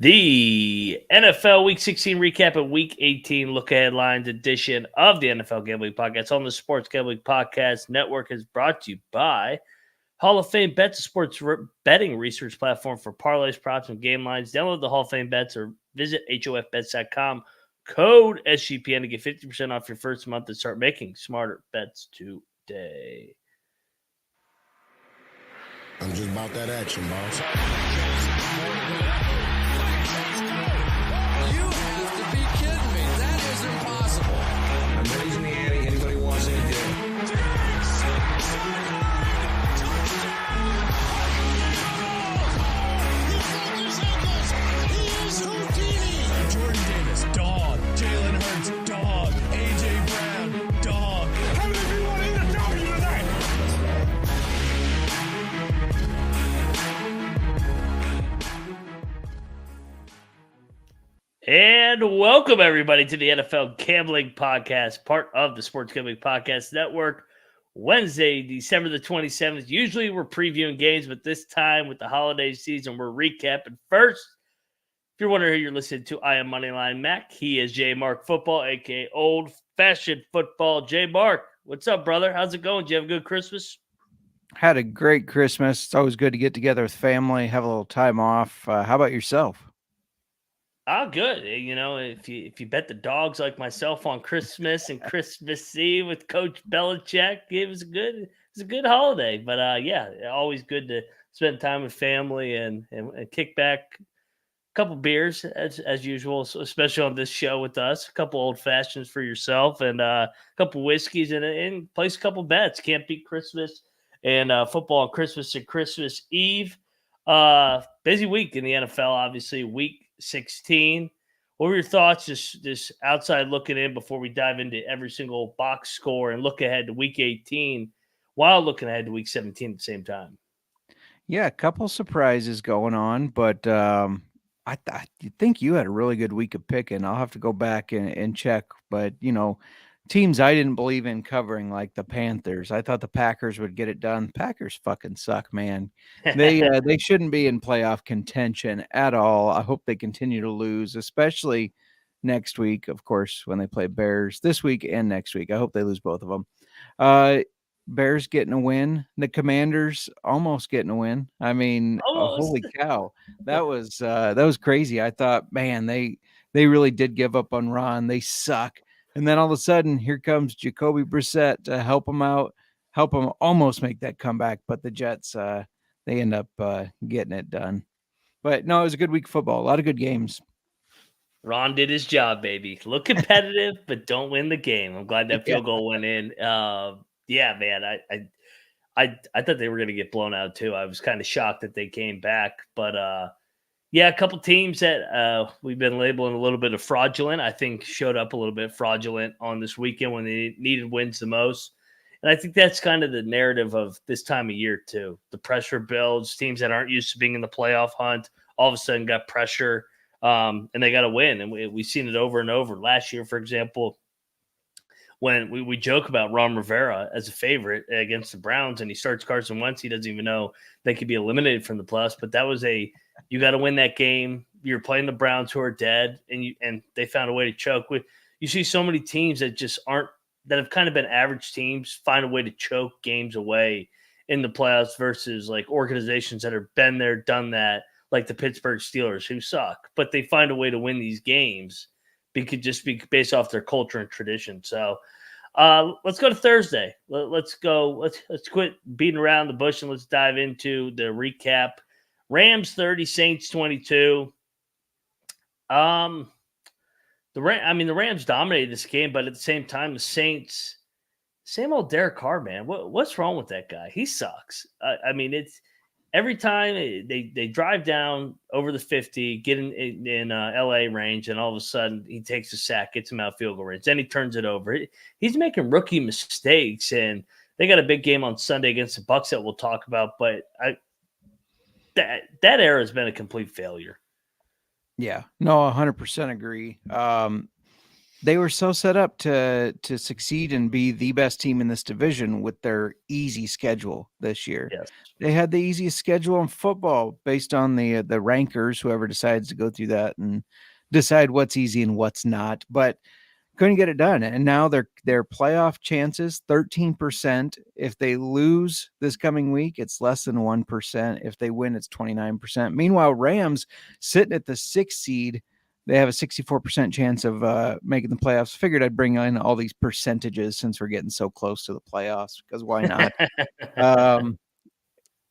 The NFL Week 16 recap and Week 18 look ahead lines edition of the NFL Gambling Podcast on the Sports Gambling Podcast Network is brought to you by Hall of Fame Bets, a sports betting research platform for parlays, props, and game lines. Download the Hall of Fame Bets or visit HOFBets.com. Code SGPN to get 50% off your first month and start making smarter bets today. I'm just about that action, boss. You have to be kidding me. That is impossible. I'm raising the ante. Anybody wants any deal? He is Houdini. Jordan Davis, dog. Jalen Hurts, dog. A.J. Brown, dog. How many of you want to eat a W tonight? And welcome, everybody, to the NFL Gambling Podcast, part of the Sports Gambling Podcast Network. Wednesday, December the 27th. Usually we're previewing games, but this time with the holiday season, we're recapping first. If you're wondering who you're listening to, I am Moneyline Mac. He is J Mark Football, a.k.a. Old Fashioned Football. J Mark, what's up, brother? How's it going? Did you have a good Christmas? Had a great Christmas. It's always good to get together with family, have a little time off. How about yourself? Oh, good. You know, if you bet the dogs like myself on Christmas and Christmas Eve with Coach Belichick, it was a good holiday. But yeah, always good to spend time with family and kick back a couple beers as usual, especially on this show with us. A couple old fashions for yourself and a couple whiskeys and place a couple bets. Can't beat Christmas and football on Christmas and Christmas Eve. Busy week in the NFL, obviously. Week 16. What were your thoughts just outside looking in before we dive into every single box score and look ahead to week 18 while looking ahead to week 17 at the same time? Yeah, a couple surprises going on, but I think you had a really good week of picking. I'll have to go back and check, but teams I didn't believe in covering, like the Panthers. I thought the Packers would get it done. Packers fucking suck, man. They shouldn't be in playoff contention at all. I hope they continue to lose, especially next week, of course, when they play Bears this week and next week. I hope they lose both of them. Bears getting a win. The Commanders almost getting a win. I mean, holy cow. That was crazy. I thought, man, they really did give up on Ron. They suck. And then all of a sudden, here comes Jacoby Brissett to help them out, help them almost make that comeback. But the Jets, they end up getting it done. But no, it was a good week of football. A lot of good games. Ron did his job, baby. Look competitive, but don't win the game. I'm glad that field goal went in. Yeah, man, I thought they were going to get blown out too. I was kind of shocked that they came back, but yeah, a couple teams that we've been labeling a little bit of fraudulent, I think showed up a little bit fraudulent on this weekend when they needed wins the most. And I think that's kind of the narrative of this time of year too. The pressure builds, teams that aren't used to being in the playoff hunt all of a sudden got pressure and they got to win. And we've seen it over and over. Last year, for example, when we joke about Ron Rivera as a favorite against the Browns and he starts Carson Wentz, he doesn't even know they could be eliminated from the playoffs. But that was you got to win that game. You're playing the Browns who are dead, and they found a way to choke. You see so many teams that just that have kind of been average teams find a way to choke games away in the playoffs versus like organizations that have been there, done that, like the Pittsburgh Steelers who suck, but they find a way to win these games. It could just be based off their culture and tradition. So let's go to Thursday. Let's go. Let's quit beating around the bush and let's dive into the recap. Rams 30, Saints 22. The Rams dominated this game, but at the same time, the Saints, same old Derek Carr, man. What's wrong with that guy? He sucks. It's every time they drive down over the 50, get in LA range, and all of a sudden he takes a sack, gets him out field goal range. Then he turns it over. He's making rookie mistakes, and they got a big game on Sunday against the Bucs that we'll talk about. But that era has been a complete failure. Yeah, no, 100% agree. they were so set up to succeed and be the best team in this division with their easy schedule this year. Yes. They had the easiest schedule in football based on the rankers, whoever decides to go through that and decide what's easy and what's not, but couldn't get it done. And now their playoff chances, 13%. If they lose this coming week, it's less than 1%. If they win, it's 29%. Meanwhile, Rams sitting at the 6th seed, they have a 64% chance of making the playoffs. Figured I'd bring in all these percentages since we're getting so close to the playoffs, because why not?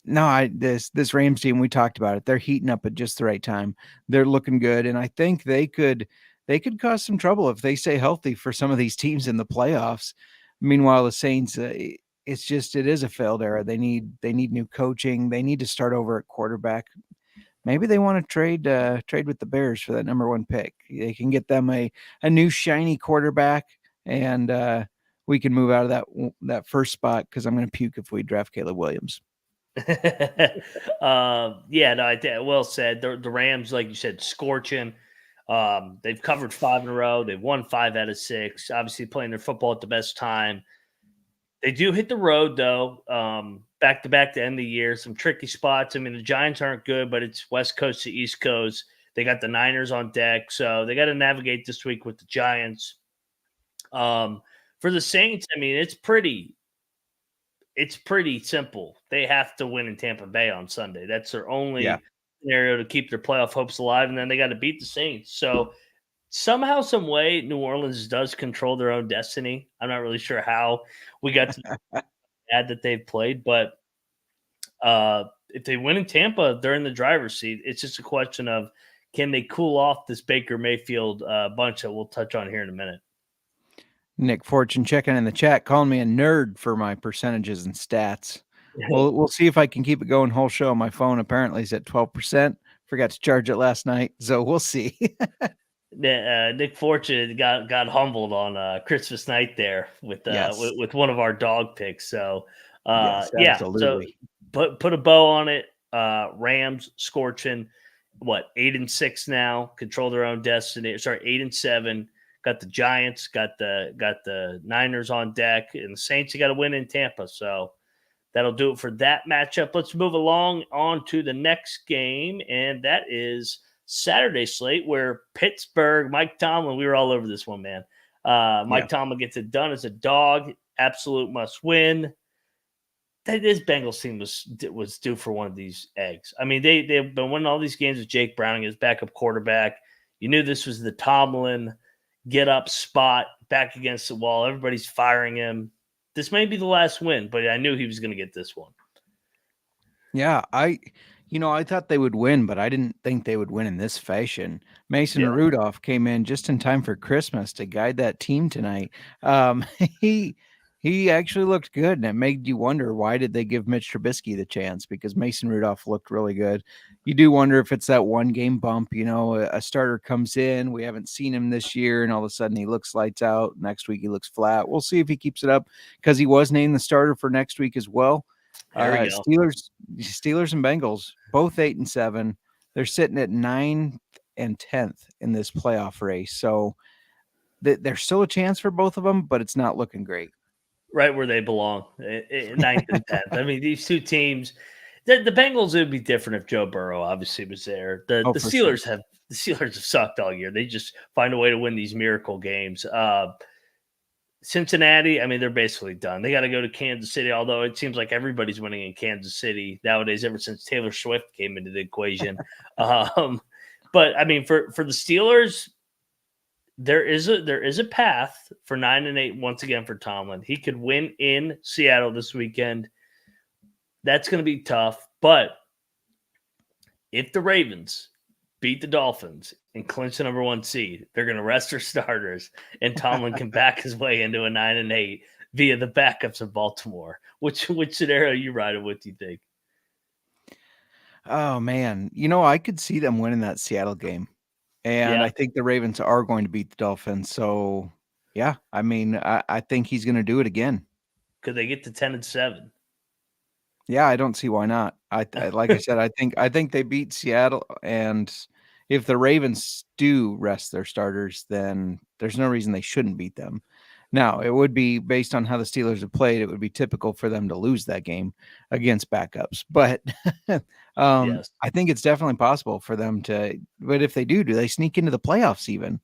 No, this Rams team, we talked about it. They're heating up at just the right time. They're looking good, and I think they could cause some trouble if they stay healthy for some of these teams in the playoffs. Meanwhile, the Saints, it is a failed era. They need new coaching. They need to start over at quarterback. Maybe they want to trade with the Bears for that number 1 pick. They can get them a new shiny quarterback, and we can move out of that first spot, because I'm going to puke if we draft Caleb Williams. Well said. The Rams, like you said, scorching. They've covered 5 in a row. They've won 5 out of 6. Obviously, playing their football at the best time. They do hit the road though, back to back to end the year. Some tricky spots. I mean, the Giants aren't good, but it's West Coast to East Coast. They got the Niners on deck, so they got to navigate this week with the Giants. For the Saints, I mean, it's pretty simple. They have to win in Tampa Bay on Sunday. That's their only scenario to keep their playoff hopes alive, and then they got to beat the Saints. So somehow, some way, New Orleans does control their own destiny. I'm not really sure how we got to add that they've played, but if they win in Tampa, they're in the driver's seat. It's just a question of, can they cool off this Baker Mayfield bunch that we'll touch on here in a minute. Nick Fortune checking in the chat, calling me a nerd for my percentages and stats. We'll see if I can keep it going whole show. My phone apparently is at 12%. Forgot to charge it last night, so we'll see. Nick Fortune got humbled on Christmas night there with one of our dog picks. So absolutely. So put a bow on it. Rams scorching, 8-6 now, control their own destiny. Sorry, 8-7. Got the Giants, got the Niners on deck, and the Saints, you got to win in Tampa. So that'll do it for that matchup. Let's move along on to the next game, and that is Saturday slate, where Pittsburgh, Mike Tomlin, we were all over this one, man. Mike Tomlin gets it done as a dog, absolute must win. This Bengals team was due for one of these eggs. I mean, they've been winning all these games with Jake Browning as backup quarterback. You knew this was the Tomlin get up spot back against the wall. Everybody's firing him. This may be the last win, but I knew he was going to get this one. Yeah, I thought they would win, but I didn't think they would win in this fashion. Mason Rudolph came in just in time for Christmas to guide that team tonight. He actually looked good, and it made you wonder, why did they give Mitch Trubisky the chance? Because Mason Rudolph looked really good. You do wonder if it's that one game bump. A starter comes in, we haven't seen him this year, and all of a sudden he looks lights out. Next week he looks flat. We'll see if he keeps it up, because he was named the starter for next week as well. Steelers and Bengals, both 8-7. They're sitting at 9th and 10th in this playoff race. So there's still a chance for both of them, but it's not looking great. Right where they belong, 9th and 10th. I mean, these two teams, the Bengals, it would be different if Joe Burrow obviously was there. The Steelers have sucked all year. They just find a way to win these miracle games. Cincinnati, I mean, they're basically done. They got to go to Kansas City, although it seems like everybody's winning in Kansas City nowadays, ever since Taylor Swift came into the equation. But I mean, for the Steelers, there is a path for 9-8 once again for Tomlin. He could win in Seattle this weekend. That's going to be tough. But if the Ravens beat the Dolphins and clinch the number 1 seed, they're going to rest their starters, and Tomlin can back his way into a 9-8 via the backups of Baltimore. Which scenario you riding with, do you think? Oh, man. I could see them winning that Seattle game. And I think the Ravens are going to beat the Dolphins. So, yeah, I mean, I think he's going to do it again. Could they get to 10-7? Yeah, I don't see why not. Like I said, I think they beat Seattle, and if the Ravens do rest their starters, then there's no reason they shouldn't beat them. Now, it would be based on how the Steelers have played. It would be typical for them to lose that game against backups. But Yes. I think it's definitely possible for them to. But if they do they sneak into the playoffs even?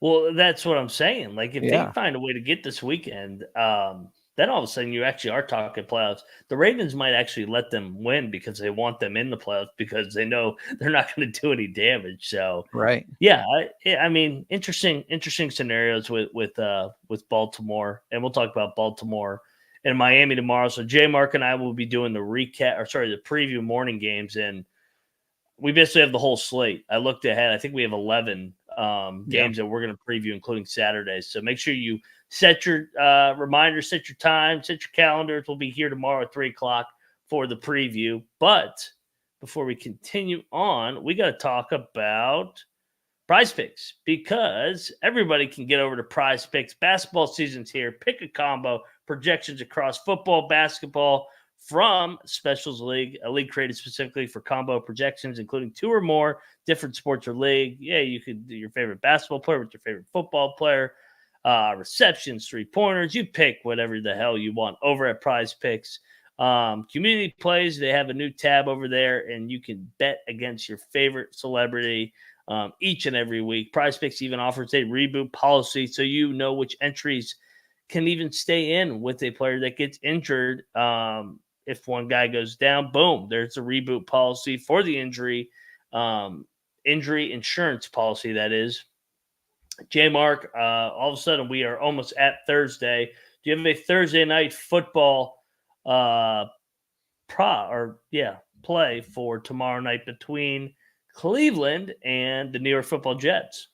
Well, that's what I'm saying. Like, if they Yeah. find a way to get this weekend, then all of a sudden you actually are talking playoffs. The Ravens might actually let them win because they want them in the playoffs because they know they're not going to do any damage. So, Right. yeah, I mean, interesting scenarios with Baltimore, and we'll talk about Baltimore and Miami tomorrow. So, J Mark and I will be doing the preview morning games, and we basically have the whole slate. I looked ahead. I think we have 11 games that we're going to preview, including Saturdays. So make sure you set your reminders, set your time, set your calendars. We'll be here tomorrow at 3:00 for the preview. But before we continue on, we got to talk about PrizePicks, because everybody can get over to PrizePicks. Basketball season's here. Pick a combo, projections across football, basketball, from Specials League, a league created specifically for combo projections, including 2 or more different sports or league. Yeah, you could do your favorite basketball player with your favorite football player, receptions, 3-pointers. You pick whatever the hell you want over at PrizePicks. Community plays, they have a new tab over there, and you can bet against your favorite celebrity each and every week. PrizePicks even offers a reboot policy, so you know which entries can even stay in with a player that gets injured. If one guy goes down, boom, there's a reboot policy for the injury insurance policy, that is. J Mark, all of a sudden we are almost at Thursday. Do you have a Thursday night football play for tomorrow night between Cleveland and the New York Football Jets?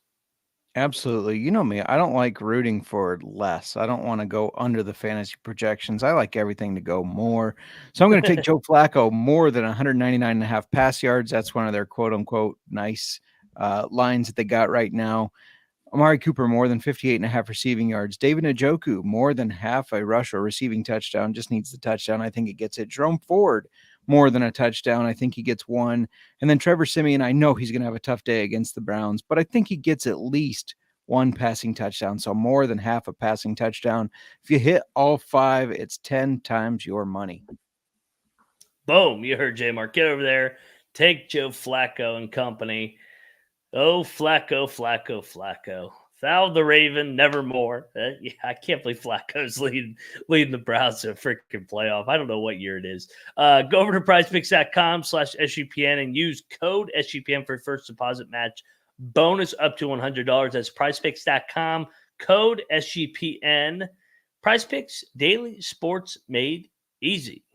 Absolutely. You know me, I don't like rooting for less. I don't want to go under the fantasy projections. I like everything to go more. So I'm going to take Joe Flacco more than 199.5 pass yards. That's one of their quote unquote nice lines that they got right now. Amari Cooper more than 58.5 receiving yards. David Njoku more than half a rush or receiving touchdown. Just needs the touchdown. I think he gets it. Jerome Ford more than a touchdown. I think he gets one. And then Trevor Siemian, I know he's going to have a tough day against the Browns, but I think he gets at least one passing touchdown. So more than half a passing touchdown. If you hit all 5, it's 10 times your money. Boom. You heard J Mark. Get over there. Take Joe Flacco and company. Oh, Flacco, Flacco, Flacco. Thou the Raven, nevermore. Yeah, I can't believe Flacco's leading the Browns to a freaking playoff. I don't know what year it is. Go over to prizepicks.com/SGPN and use code SGPN for first deposit match. Bonus up to $100. That's prizepicks.com, code SGPN. PrizePicks, daily sports made easy.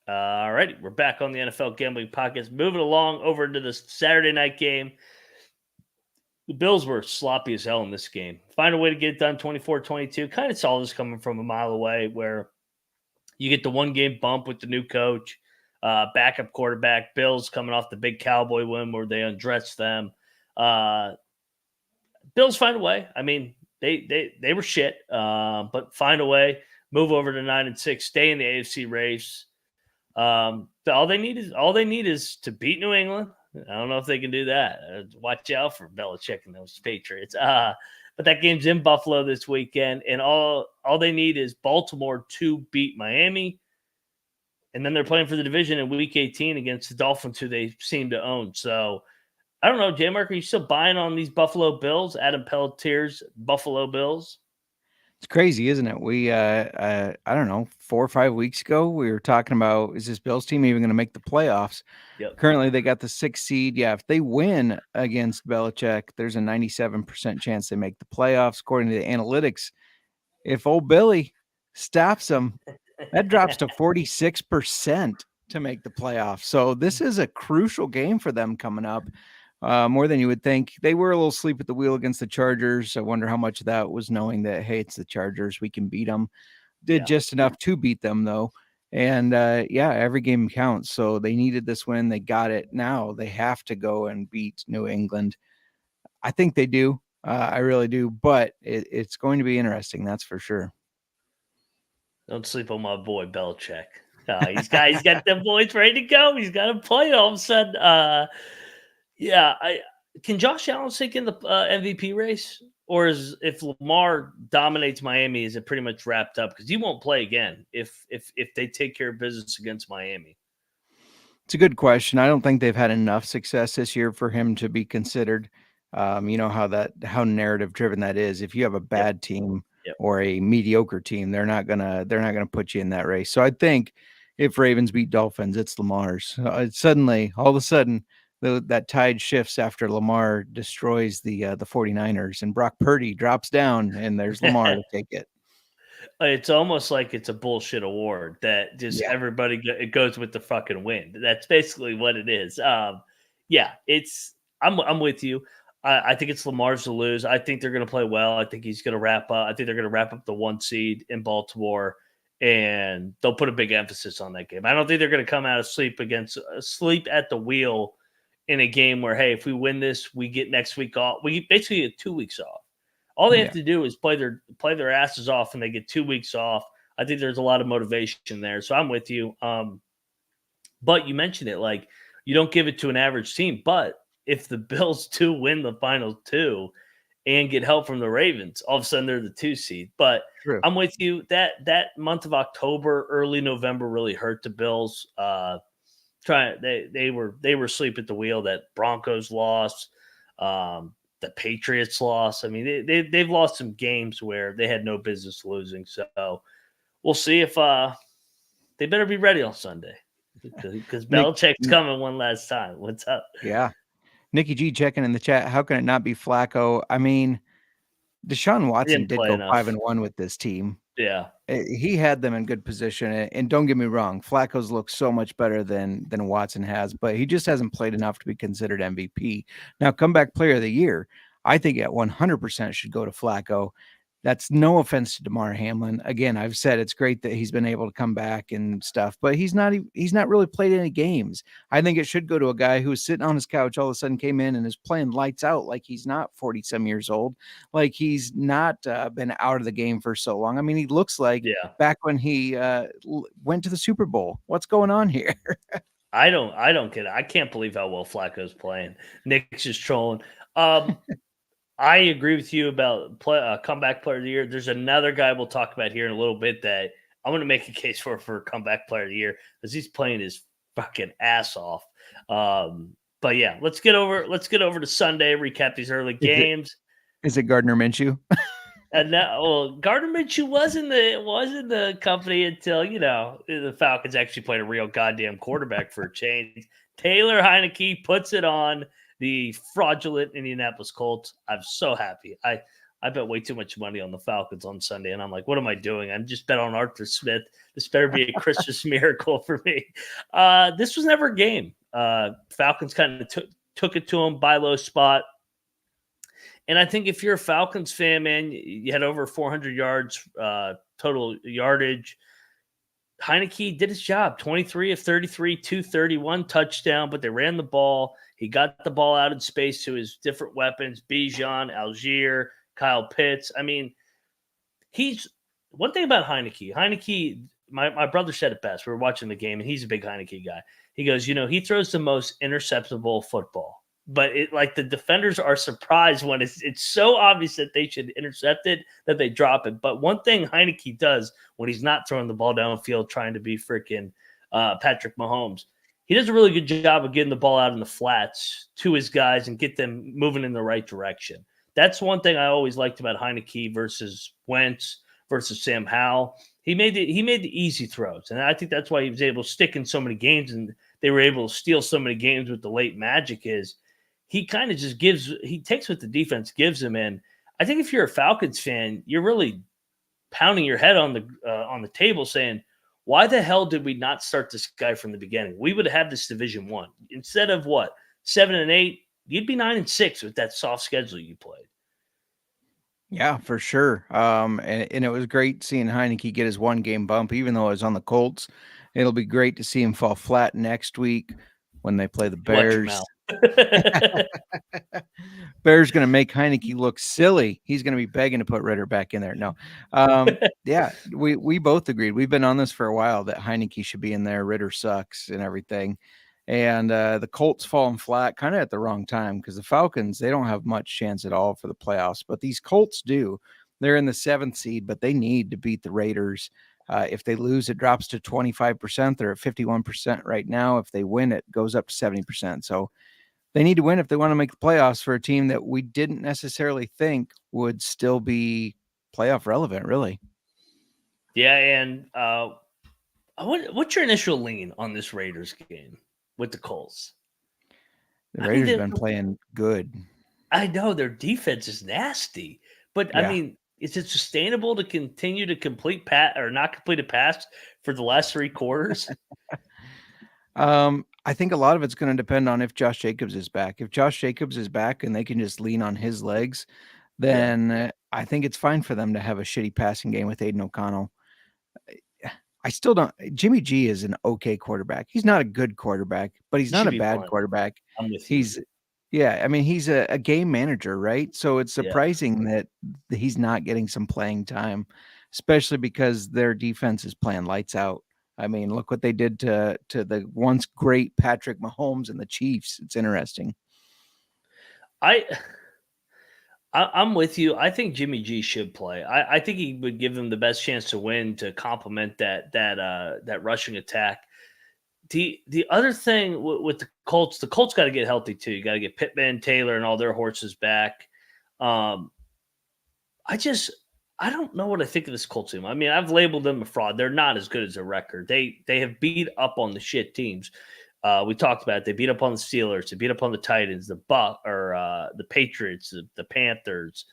All righty, we're back on the NFL Gambling Podcast. Moving along over to the Saturday night game. The Bills were sloppy as hell in this game. Find a way to get it done 24-22. Kind of saw this coming from a mile away, where you get the one-game bump with the new coach, backup quarterback. Bills coming off the big Cowboy win where they undressed them. Bills find a way. I mean, they were shit, but find a way. Move over to 9-6. Stay in the AFC race. All they need is to beat New England. I don't know if they can do that. Watch out for Belichick and those Patriots. But that game's in Buffalo this weekend, and all they need is Baltimore to beat Miami, and then they're playing for the division in Week 18 against the Dolphins, who they seem to own. So I don't know, J Mark, are you still buying on these Buffalo Bills? Adam Pelletier's Buffalo Bills. It's crazy, isn't it? We, I don't know, 4 or 5 weeks ago, we were talking about, is this Bills team even going to make the playoffs? Yep. Currently, they got the 6th seed. Yeah, if they win against Belichick, there's a 97% chance they make the playoffs. According to the analytics, if old Billy stops them, that drops to 46% to make the playoffs. So this is a crucial game for them coming up. More than you would think. They were a little sleep at the wheel against the Chargers. I wonder how much of that was knowing that, hey, it's the Chargers, we can beat them. Did just enough to beat them, though. And, every game counts. So they needed this win. They got it. Now they have to go and beat New England. I think they do. I really do. But it's going to be interesting. That's for sure. Don't sleep on my boy Belichick. He's got them boys ready to go. He's got to play all of a sudden. Can Josh Allen sink in the MVP race, or if Lamar dominates Miami, is it pretty much wrapped up? Because he won't play again if they take care of business against Miami. It's a good question. I don't think they've had enough success this year for him to be considered. You know how narrative driven that is. If you have a bad team or a mediocre team, they're not gonna put you in that race. So I think if Ravens beat Dolphins, it's Lamar's. Suddenly, all of a sudden, that tide shifts after Lamar destroys the 49ers and Brock Purdy drops down, and there's Lamar to take it. It's almost like it's a bullshit award that just everybody it goes with the fucking wind. That's basically what it is. I'm with you. I think it's Lamar's to lose. I think they're going to play well. I think he's going to wrap up. I think they're going to wrap up the 1 seed in Baltimore, and they'll put a big emphasis on that game. I don't think they're going to come out of sleep at the wheel in a game where, hey, if we win this, we get next week off. We basically get 2 weeks off. All they have to do is play their asses off, and they get 2 weeks off. I think there's a lot of motivation there. So I'm with you. But you mentioned it, like, you don't give it to an average team. But if the Bills do win the final 2 and get help from the Ravens, all of a sudden they're the 2 seed. But I'm with you. That month of October, early November really hurt the Bills. They were asleep at the wheel. That Broncos lost. The Patriots lost. I mean, they've lost some games where they had no business losing. So we'll see if they better be ready on Sunday because Belichick's coming one last time. What's up? Yeah. Nikki G checking in the chat. How can it not be Flacco? I mean, Deshaun Watson did go 5-1 with this team. Yeah. He had them in good position. And don't get me wrong, Flacco's looked so much better than Watson has, but he just hasn't played enough to be considered MVP. Now, comeback player of the year, I think at 100% should go to Flacco. That's no offense to DeMar Hamlin. Again, I've said it's great that he's been able to come back and stuff, but he's not really played any games. I think it should go to a guy who was sitting on his couch, all of a sudden came in and is playing lights out like he's not 40-some years old, like he's not been out of the game for so long. I mean, he looks like back when he went to the Super Bowl. What's going on here? I don't get it. I can't believe how well Flacco's playing. Nick's just trolling. I agree with you about comeback player of the year. There's another guy we'll talk about here in a little bit that I'm going to make a case for comeback player of the year because he's playing his fucking ass off. But yeah, let's get over to Sunday. Recap these early games. Is it Gardner Minshew? And now, Gardner Minshew was in the company until the Falcons actually played a real goddamn quarterback for a change. Taylor Heineke puts it on the fraudulent Indianapolis Colts. I'm so happy. I bet way too much money on the Falcons on Sunday, and I'm like, what am I doing? I'm just bet on Arthur Smith. This better be a Christmas miracle for me. This was never a game. Falcons kind of took it to them, buy low spot. And I think if you're a Falcons fan, man, you had over 400 yards total yardage. Heineke did his job, 23 of 33, 231 touchdown, but they ran the ball. He got the ball out in space to his different weapons, Bijan, Algier, Kyle Pitts. I mean, he's one thing about Heineke. Heineke, my brother said it best. We were watching the game, and he's a big Heineke guy. He goes, he throws the most interceptable football. But the defenders are surprised when it's so obvious that they should intercept it that they drop it. But one thing Heineke does when he's not throwing the ball downfield trying to be freaking Patrick Mahomes, he does a really good job of getting the ball out in the flats to his guys and get them moving in the right direction. That's one thing I always liked about Heineke versus Wentz versus Sam Howell. He made the easy throws, and I think that's why he was able to stick in so many games, and they were able to steal so many games with the late magic. Is he kind of just takes what the defense gives him, and I think if you're a Falcons fan, you're really pounding your head on the table saying, why the hell did we not start this guy from the beginning? We would have had this Division 1 instead of 7-8. You'd be 9-6 with that soft schedule you played. Yeah, for sure. And it was great seeing Heineke get his 1-game bump, even though it was on the Colts. It'll be great to see him fall flat next week when they play the Bears. Bear's going to make Heineke look silly. He's going to be begging to put Ritter back in there. No. Yeah, we both agreed. We've been on this for a while that Heineke should be in there. Ritter sucks and everything. And the Colts falling flat kind of at the wrong time because the Falcons, they don't have much chance at all for the playoffs, but these Colts do. They're in the 7th seed, but they need to beat the Raiders. If they lose, it drops to 25%. They're at 51% right now. If they win, it goes up to 70%. So they need to win if they want to make the playoffs for a team that we didn't necessarily think would still be playoff relevant, really. Yeah, and what's your initial lean on this Raiders game with the Colts? The Raiders have been playing good. I know their defense is nasty, but yeah. I mean, is it sustainable to continue to complete not complete a pass for the last 3 quarters? I think a lot of it's going to depend on if Josh Jacobs is back. If Josh Jacobs is back and they can just lean on his legs, then I think it's fine for them to have a shitty passing game with Aiden O'Connell. I still don't. Jimmy G is an okay quarterback. He's not a good quarterback, but he's not a bad quarterback. I'm with you. I mean, he's a game manager, right? So it's surprising that he's not getting some playing time, especially because their defense is playing lights out. I mean, look what they did to the once great Patrick Mahomes and the Chiefs. It's interesting. I'm with you. I think Jimmy G should play. I think he would give them the best chance to win to complement that rushing attack. The other thing with the Colts got to get healthy too. You got to get Pittman, Taylor, and all their horses back. I don't know what I think of this Colts team. I mean, I've labeled them a fraud. They're not as good as their record. They have beat up on the shit teams. We talked about it. They beat up on the Steelers. They beat up on the Titans, the Patriots, the Panthers.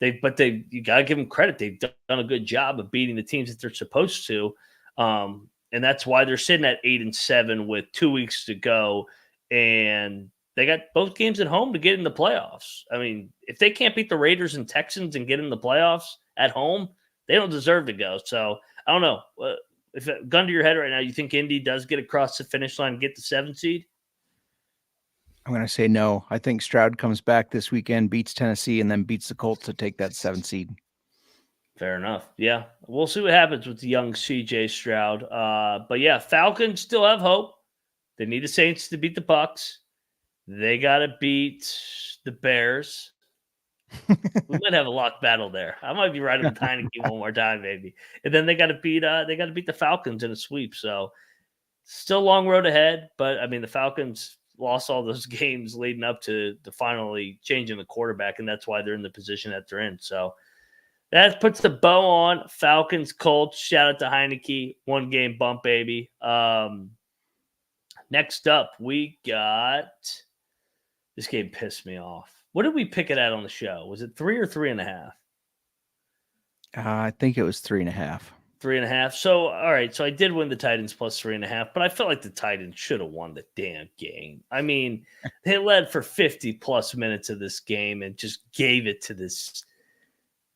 You gotta give them credit. They've done a good job of beating the teams that they're supposed to, and that's why they're sitting at 8-7 with 2 weeks to go, and they got both games at home to get in the playoffs. I mean, if they can't beat the Raiders and Texans and get in the playoffs at home, they don't deserve to go. So I don't know. If gun to your head right now, you think Indy does get across the finish line and get the 7th seed? I'm going to say no. I think Stroud comes back this weekend, beats Tennessee, and then beats the Colts to take that 7th seed. Fair enough. Yeah. We'll see what happens with the young CJ Stroud. But yeah, Falcons still have hope. They need the Saints to beat the Bucks. They got to beat the Bears. We might have a locked battle there. I might be right on the Heineke one more time, maybe. And then they got to beat the Falcons in a sweep. So still a long road ahead. But I mean, the Falcons lost all those games leading up to finally changing the quarterback, and that's why they're in the position that they're in. So that puts the bow on Falcons Colts. Shout out to Heineke, 1 game bump, baby. Next up, we got this game pissed me off. What did we pick it at on the show? Was it 3 or 3.5? I think it was 3.5. 3.5. So, all right. So I did win the Titans plus 3.5, but I felt like the Titans should have won the damn game. I mean, they led for 50 plus minutes of this game and just gave it to this.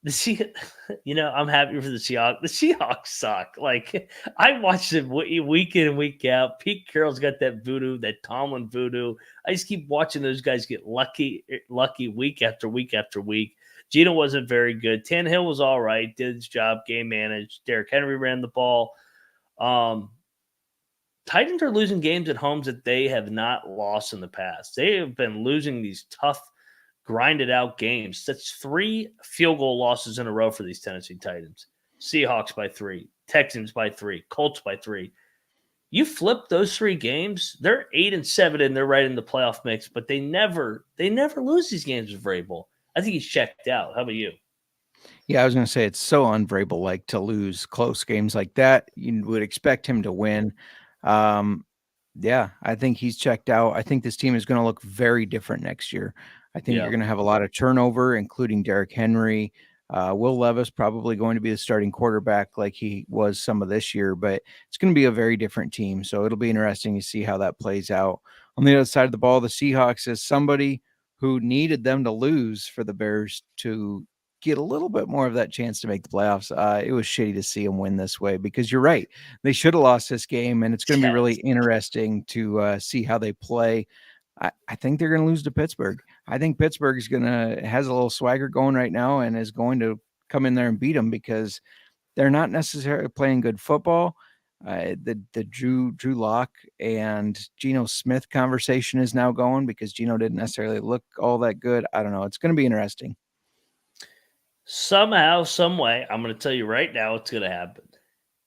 I'm happy for the Seahawks. The Seahawks suck. Like, I watch them week in and week out. Pete Carroll's got that voodoo, that Tomlin voodoo. I just keep watching those guys get lucky week after week after week. Gino wasn't very good. Tannehill was all right, did his job, game managed. Derrick Henry ran the ball. Titans are losing games at homes that they have not lost in the past. They have been losing these tough, grinded out games. That's 3 field goal losses in a row for these Tennessee Titans. Seahawks by 3, Texans by 3, Colts by 3. You flip those 3 games, they're 8-7 and they're right in the playoff mix, but they never lose these games with Vrabel. I think he's checked out. How about you? Yeah, I was going to say it's so un-Vrabel-like to lose close games like that. You would expect him to win. Yeah, I think he's checked out. I think this team is going to look very different next year. I think you're going to have a lot of turnover, including Derrick Henry. Will Levis probably going to be the starting quarterback like he was some of this year, but it's going to be a very different team. So it'll be interesting to see how that plays out. On the other side of the ball, the Seahawks is somebody who needed them to lose for the Bears to get a little bit more of that chance to make the playoffs. It was shitty to see them win this way because you're right. They should have lost this game, and it's going to be really interesting to see how they play. I think they're going to lose to Pittsburgh. I think Pittsburgh has a little swagger going right now and is going to come in there and beat them because they're not necessarily playing good football. The Drew Lock and Geno Smith conversation is now going because Geno didn't necessarily look all that good. I don't know. It's going to be interesting. Somehow, some way, I'm going to tell you right now what's going to happen.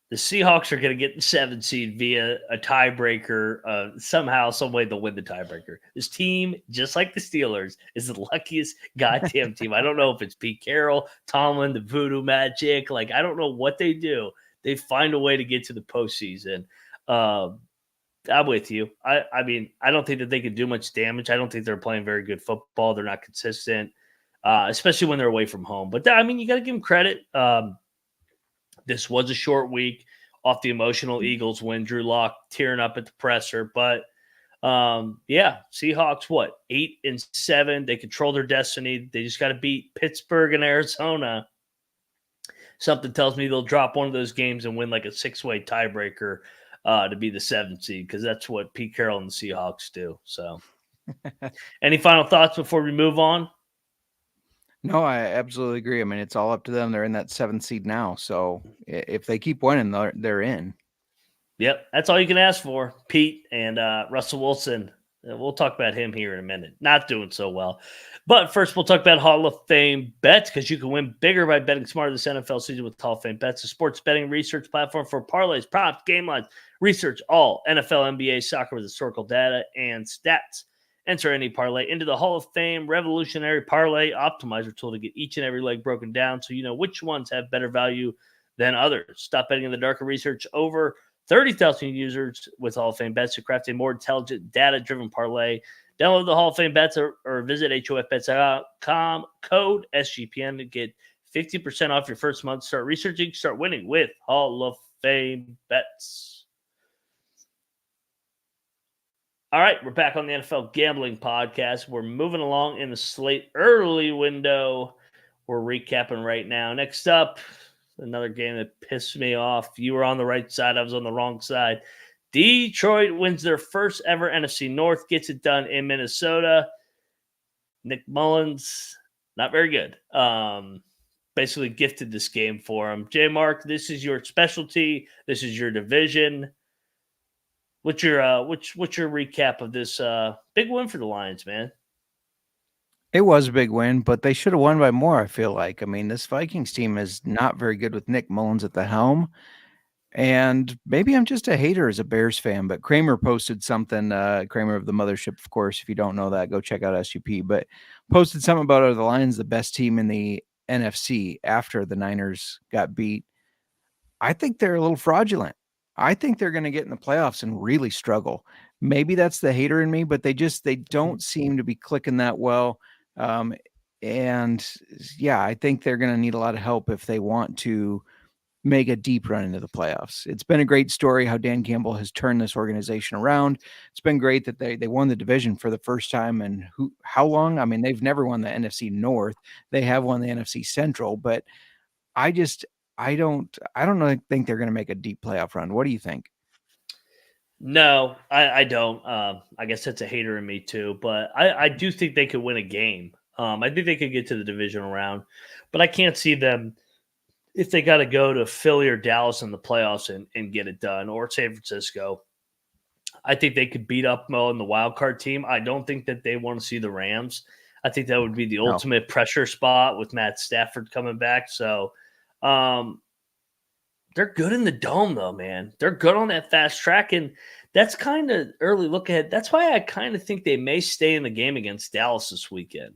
The Seahawks are going to get the 7th seed via a tiebreaker. Somehow, some way, they'll win the tiebreaker. This team, just like the Steelers, is the luckiest goddamn team. I don't know if it's Pete Carroll, Tomlin, the voodoo magic. Like, I don't know what they do. They find a way to get to the postseason. I'm with you. I mean, I don't think that they could do much damage. I don't think they're playing very good football. They're not consistent, especially when they're away from home. But, I mean, you got to give them credit. This was a short week off the emotional Eagles win. Drew Lock tearing up at the presser. But, yeah, Seahawks, 8-7. They control their destiny. They just got to beat Pittsburgh and Arizona. Something tells me they'll drop one of those games and win like a 6-way tiebreaker to be the 7th seed because that's what Pete Carroll and the Seahawks do. So, any final thoughts before we move on? No, I absolutely agree. I mean, it's all up to them. They're in that 7th seed now. So if they keep winning, they're in. Yep, that's all you can ask for. Pete and Russell Wilson. We'll talk about him here in a minute. Not doing so well. But first, we'll talk about Hall of Fame bets because you can win bigger by betting smarter this NFL season with Hall of Fame bets, a sports betting research platform for parlays, props, game lines, research all NFL, NBA, soccer with historical data and stats. Enter any parlay into the Hall of Fame Revolutionary Parlay Optimizer tool to get each and every leg broken down so you know which ones have better value than others. Stop betting in the dark and research over 30,000 users with Hall of Fame bets to craft a more intelligent, data-driven parlay. Download the Hall of Fame bets or visit HOFBets.com, code SGPN to get 50% off your first month. Start researching, start winning with Hall of Fame bets. All right, we're back on the NFL Gambling Podcast. We're moving along in the slate early window. We're recapping right now. Next up, another game that pissed me off. You were on the right side. I was on the wrong side. Detroit wins their first ever NFC North, gets it done in Minnesota. Nick Mullins, not very good. Basically gifted this game for him. J. Mark, this is your specialty. This is your division. What's your recap of this big win for the Lions, man? It was a big win, but they should have won by more, I feel like. I mean, this Vikings team is not very good with Nick Mullins at the helm. And maybe I'm just a hater as a Bears fan, but Kramer posted something, Kramer of the Mothership, of course. If you don't know that, go check out SGP, but posted something about are the Lions the best team in the NFC after the Niners got beat. I think they're a little fraudulent. I think they're going to get in the playoffs and really struggle. Maybe that's the hater in me, but they don't seem to be clicking that well. And yeah, I think they're going to need a lot of help if they want to make a deep run into the playoffs. It's been a great story how Dan Gamble has turned this organization around. It's been great that they won the division for the first time and how long? I mean, they've never won the NFC North. They have won the NFC Central, but I don't think they're going to make a deep playoff run. What do you think? No, I don't. I guess that's a hater in me too, but I do think they could win a game. I think they could get to the divisional round, but I can't see them if they got to go to Philly or Dallas in the playoffs and get it done, or San Francisco. I think they could beat up Mo in the wild card team. I don't think that they want to see the Rams. I think that would be the ultimate pressure spot with Matt Stafford coming back. So they're good in the dome, though, man. They're good on that fast track, and that's kind of early look ahead. That's why I kind of think they may stay in the game against Dallas this weekend.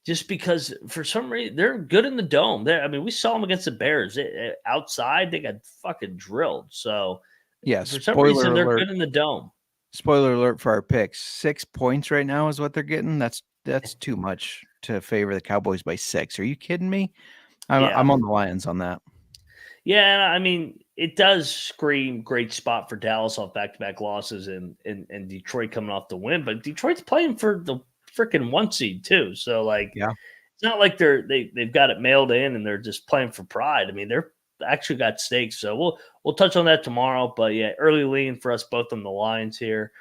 Just because for some reason they're good in the dome. We saw them against the Bears. Outside, they got fucking drilled. So, yes, for some reason, they're good in the dome. Spoiler alert for our picks. 6 points right now is what they're getting. That's too much to favor the Cowboys by 6. Are you kidding me? I'm on the Lions on that. Yeah, I mean, it does scream great spot for Dallas off back-to-back losses and Detroit coming off the win. But Detroit's playing for the freaking 1 seed too. So it's not like they've got it mailed in and they're just playing for pride. I mean, they're actually got stakes. So we'll touch on that tomorrow. But yeah, early lean for us both on the Lions here.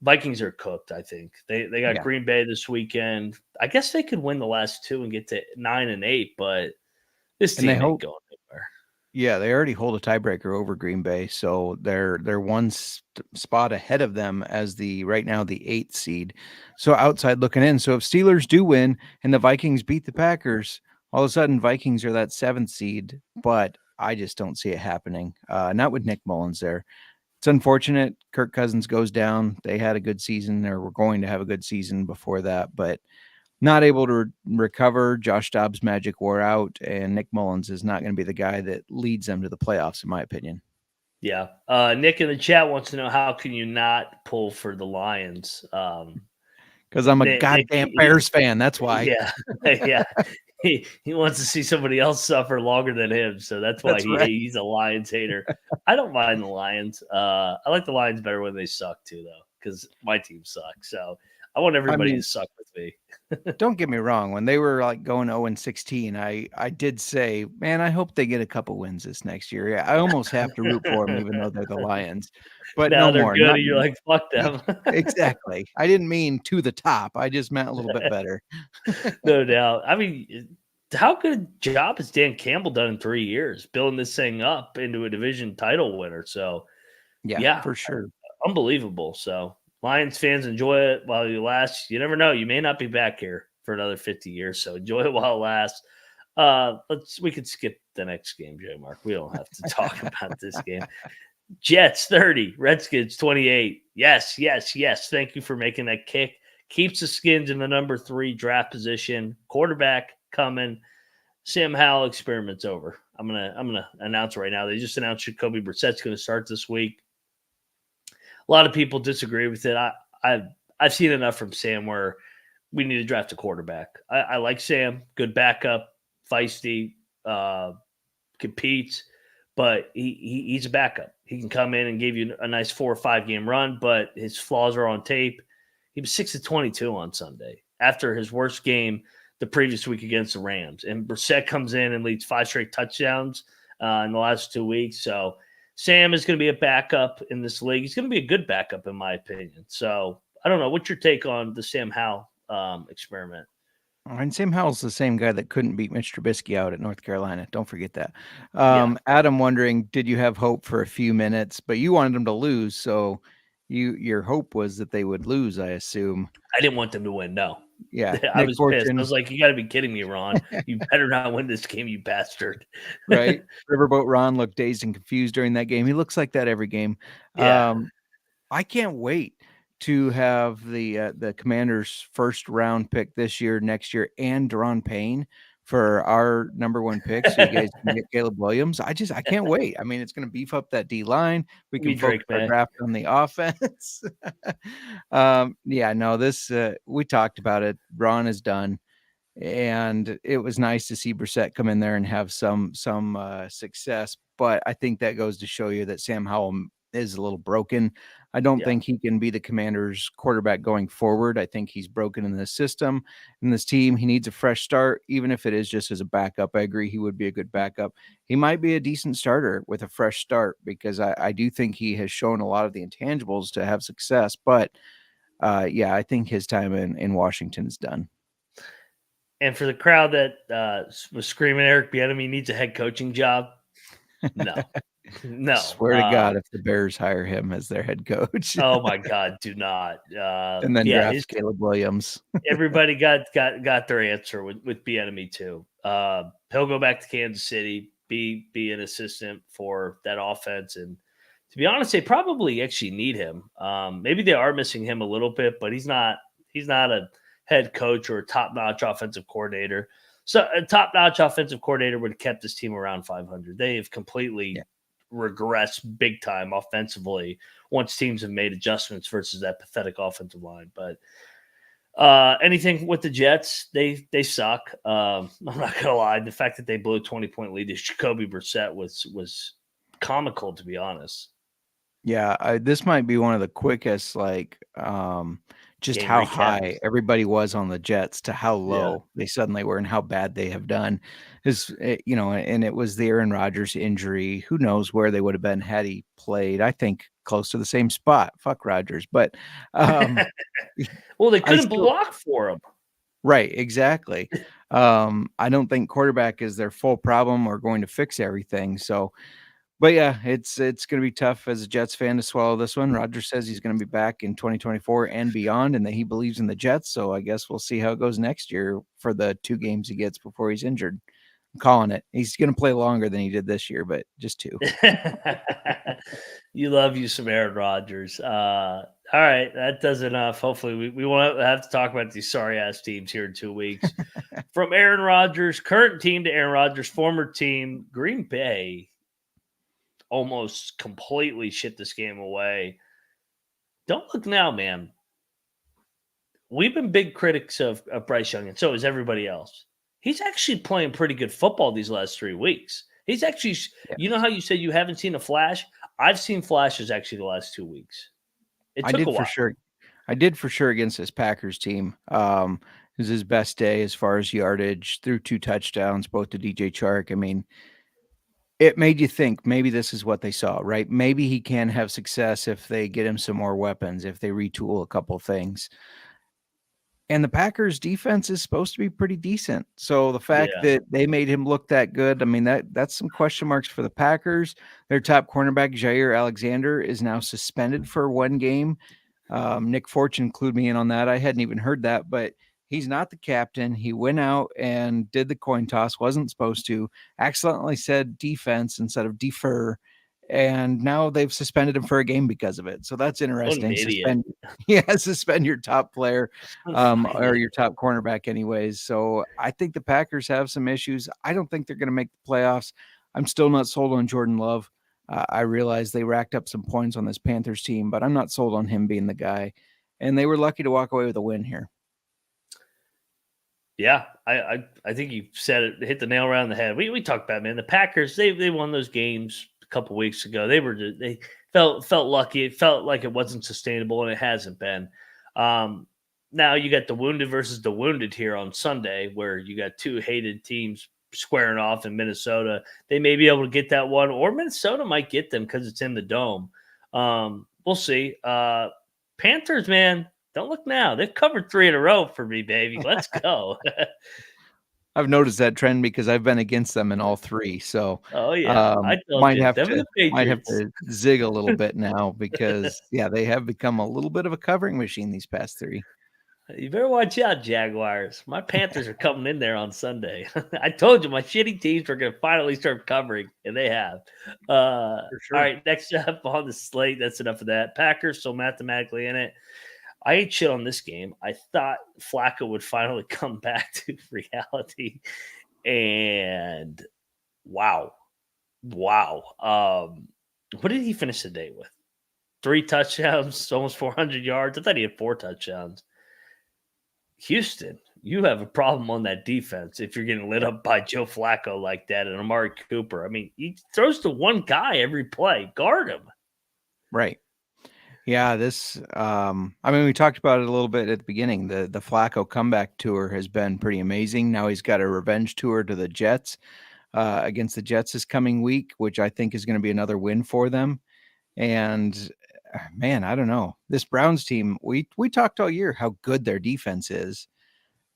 Vikings are cooked, I think. They got Yeah. Green Bay this weekend. I guess they could win the last 2 and get to 9-8, but this And they team ain't hope going anywhere. Yeah, they already hold a tiebreaker over Green Bay, so they're one spot ahead of them as right now the 8th seed. So outside looking in. So if Steelers do win and the Vikings beat the Packers, all of a sudden Vikings are that 7th seed, but I just don't see it happening. Not with Nick Mullins there. It's unfortunate Kirk Cousins goes down. They had a good season, or were going to have a good season before that, but not able to recover. Josh Dobbs' magic wore out, and Nick Mullins is not going to be the guy that leads them to the playoffs, in my opinion. Yeah. Nick in the chat wants to know, how can you not pull for the Lions? Because I'm a Nick, goddamn Bears fan. That's why. Yeah. Yeah. He wants to see somebody else suffer longer than him. So that's why That's right. he's a Lions hater. I don't mind the Lions. I like the Lions better when they suck too, though, because my team sucks. So I want everybody to suck with me. Don't get me wrong. When they were like going 0-16, I did say, man, I hope they get a couple wins this next year. I almost have to root for them, even though they're the Lions. But Now no they're more. good, and you're like, fuck them. Exactly. I didn't mean to the top. I just meant a little bit better. No doubt. I mean, how good a job has Dan Campbell done in 3 years, building this thing up into a division title winner? So, Yeah, for sure. unbelievable. So, Lions fans, enjoy it while you last. You never know; you may not be back here for another 50 years. So, enjoy it while it lasts. We could skip the next game, J Mark. We don't have to talk about this game. Jets 30, Redskins 28. Yes, yes, yes. Thank you for making that kick. Keeps the Skins in the number 3 draft position. Quarterback coming. Sam Howell experiment's over. I'm gonna announce right now. They just announced Jacoby Brissett's going to start this week. A lot of people disagree with it. I've seen enough from Sam where we need to draft a quarterback. I like Sam, good backup, feisty, competes, but he's a backup. He can come in and give you a nice 4 or 5 game run, but his flaws are on tape. He was 6-22 on Sunday after his worst game the previous week against the Rams. And Brissett comes in and leads 5 straight touchdowns in the last 2 weeks. So Sam is going to be a backup in this league. He's going to be a good backup, in my opinion. So I don't know. What's your take on the Sam Howell experiment? And Sam Howell's the same guy that couldn't beat Mitch Trubisky out at North Carolina. Don't forget that. Yeah. Adam wondering, did you have hope for a few minutes? But you wanted them to lose, so your hope was that they would lose, I assume. I didn't want them to win, no. Yeah. I was pissed. I was like, you got to be kidding me, Ron. You better not win this game, you bastard. Right. Riverboat Ron looked dazed and confused during that game. He looks like that every game. Yeah. I can't wait to have the Commanders' first round pick this year, next year, and Daron Payne for our number 1 pick. So you guys can get Caleb Williams. I can't wait. I mean, it's going to beef up that D line. We can focus our draft on the offense. This we talked about it. Ron is done. And it was nice to see Brissett come in there and have some success. But I think that goes to show you that Sam Howell is a little broken. I don't think he can be the Commanders' quarterback going forward. I think he's broken in this system, in this team. He needs a fresh start, even if it is just as a backup. I agree he would be a good backup. He might be a decent starter with a fresh start, because I do think he has shown a lot of the intangibles to have success. But I think his time in Washington is done. And for the crowd that was screaming Eric Bieniemy needs a head coaching job, no. Swear to God, if the Bears hire him as their head coach. Oh my God, do not. And then draft Caleb Williams. Everybody got their answer with Bieniemy too. He'll go back to Kansas City, be an assistant for that offense, and to be honest, they probably actually need him. Maybe they are missing him a little bit, but he's not a head coach or a top-notch offensive coordinator. So a top-notch offensive coordinator would have kept this team around 500. They have completely regressed big time offensively once teams have made adjustments versus that pathetic offensive line. But anything with the Jets, they suck. I'm not gonna lie. The fact that they blew a 20-point lead to Jacoby Brissett was comical, to be honest. Yeah, this might be one of the quickest, just Game how recaps. high everybody was on the Jets to how low they suddenly were and how bad they have done. And it was the Aaron Rodgers injury. Who knows where they would have been had he played? I think close to the same spot. Fuck Rodgers. But well, they couldn't block for him. Right, exactly. I don't think quarterback is their full problem or going to fix everything. So, but yeah, it's going to be tough as a Jets fan to swallow this one. Rodgers says he's going to be back in 2024 and beyond, and that he believes in the Jets. So I guess we'll see how it goes next year for the 2 games he gets before he's injured. I'm calling it. He's going to play longer than he did this year, but just 2. You love you some Aaron Rodgers. All right, that does enough. Hopefully, we won't have to talk about these sorry-ass teams here in 2 weeks. From Aaron Rodgers, current team, to Aaron Rodgers' former team, Green Bay almost completely shit this game away. Don't look now, man. We've been big critics of Bryce Young, and so is everybody else. He's actually playing pretty good football these last 3 weeks. He's actually, you know how you said you haven't seen a flash? I've seen flashes actually the last 2 weeks. It took a while. For sure. I did for sure against this Packers team. It was his best day as far as yardage, threw 2 touchdowns, both to DJ Chark. I mean, it made you think maybe this is what they saw, right? Maybe he can have success if they get him some more weapons, if they retool a couple things. And the Packers defense is supposed to be pretty decent. So the fact that they made him look that good, I mean, that's some question marks for the Packers. Their top cornerback, Jair Alexander, is now suspended for 1 game. Nick Fortune clued me in on that. I hadn't even heard that, but he's not the captain. He went out and did the coin toss, wasn't supposed to, accidentally said defense instead of defer. And now they've suspended him for a game because of it. So that's interesting. Suspend your top player or your top cornerback anyways. So I think the Packers have some issues. I don't think they're going to make the playoffs. I'm still not sold on Jordan Love. I realize they racked up some points on this Panthers team, but I'm not sold on him being the guy. And they were lucky to walk away with a win here. Yeah, I think you said it, hit the nail around the head. We talked about, man, the Packers, they won those games couple weeks ago. They felt lucky. It felt like it wasn't sustainable, and it hasn't been. Now you got the wounded versus the wounded here on Sunday, where you got 2 hated teams squaring off in Minnesota. They may be able to get that one, or Minnesota might get them because it's in the dome. We'll see. Panthers, man, don't look now. They've covered 3 in a row for me, baby. Let's go. I've noticed that trend because I've been against them in all 3. So, might have to zig a little bit now because, they have become a little bit of a covering machine these past 3. You better watch out, Jaguars. My Panthers are coming in there on Sunday. I told you my shitty teams were going to finally start covering, and they have. For sure. All right, next up on the slate, that's enough of that. Packers still mathematically in it. I ate shit on this game. I thought Flacco would finally come back to reality. And wow. What did he finish the day with? 3 touchdowns, almost 400 yards. I thought he had 4 touchdowns. Houston, you have a problem on that defense if you're getting lit up by Joe Flacco like that and Amari Cooper. I mean, he throws to one guy every play. Guard him. Right. Yeah, this we talked about it a little bit at the beginning. The Flacco comeback tour has been pretty amazing. Now he's got a revenge tour to the Jets against the Jets this coming week, which I think is going to be another win for them. And man, I don't know. This Browns team, we talked all year how good their defense is.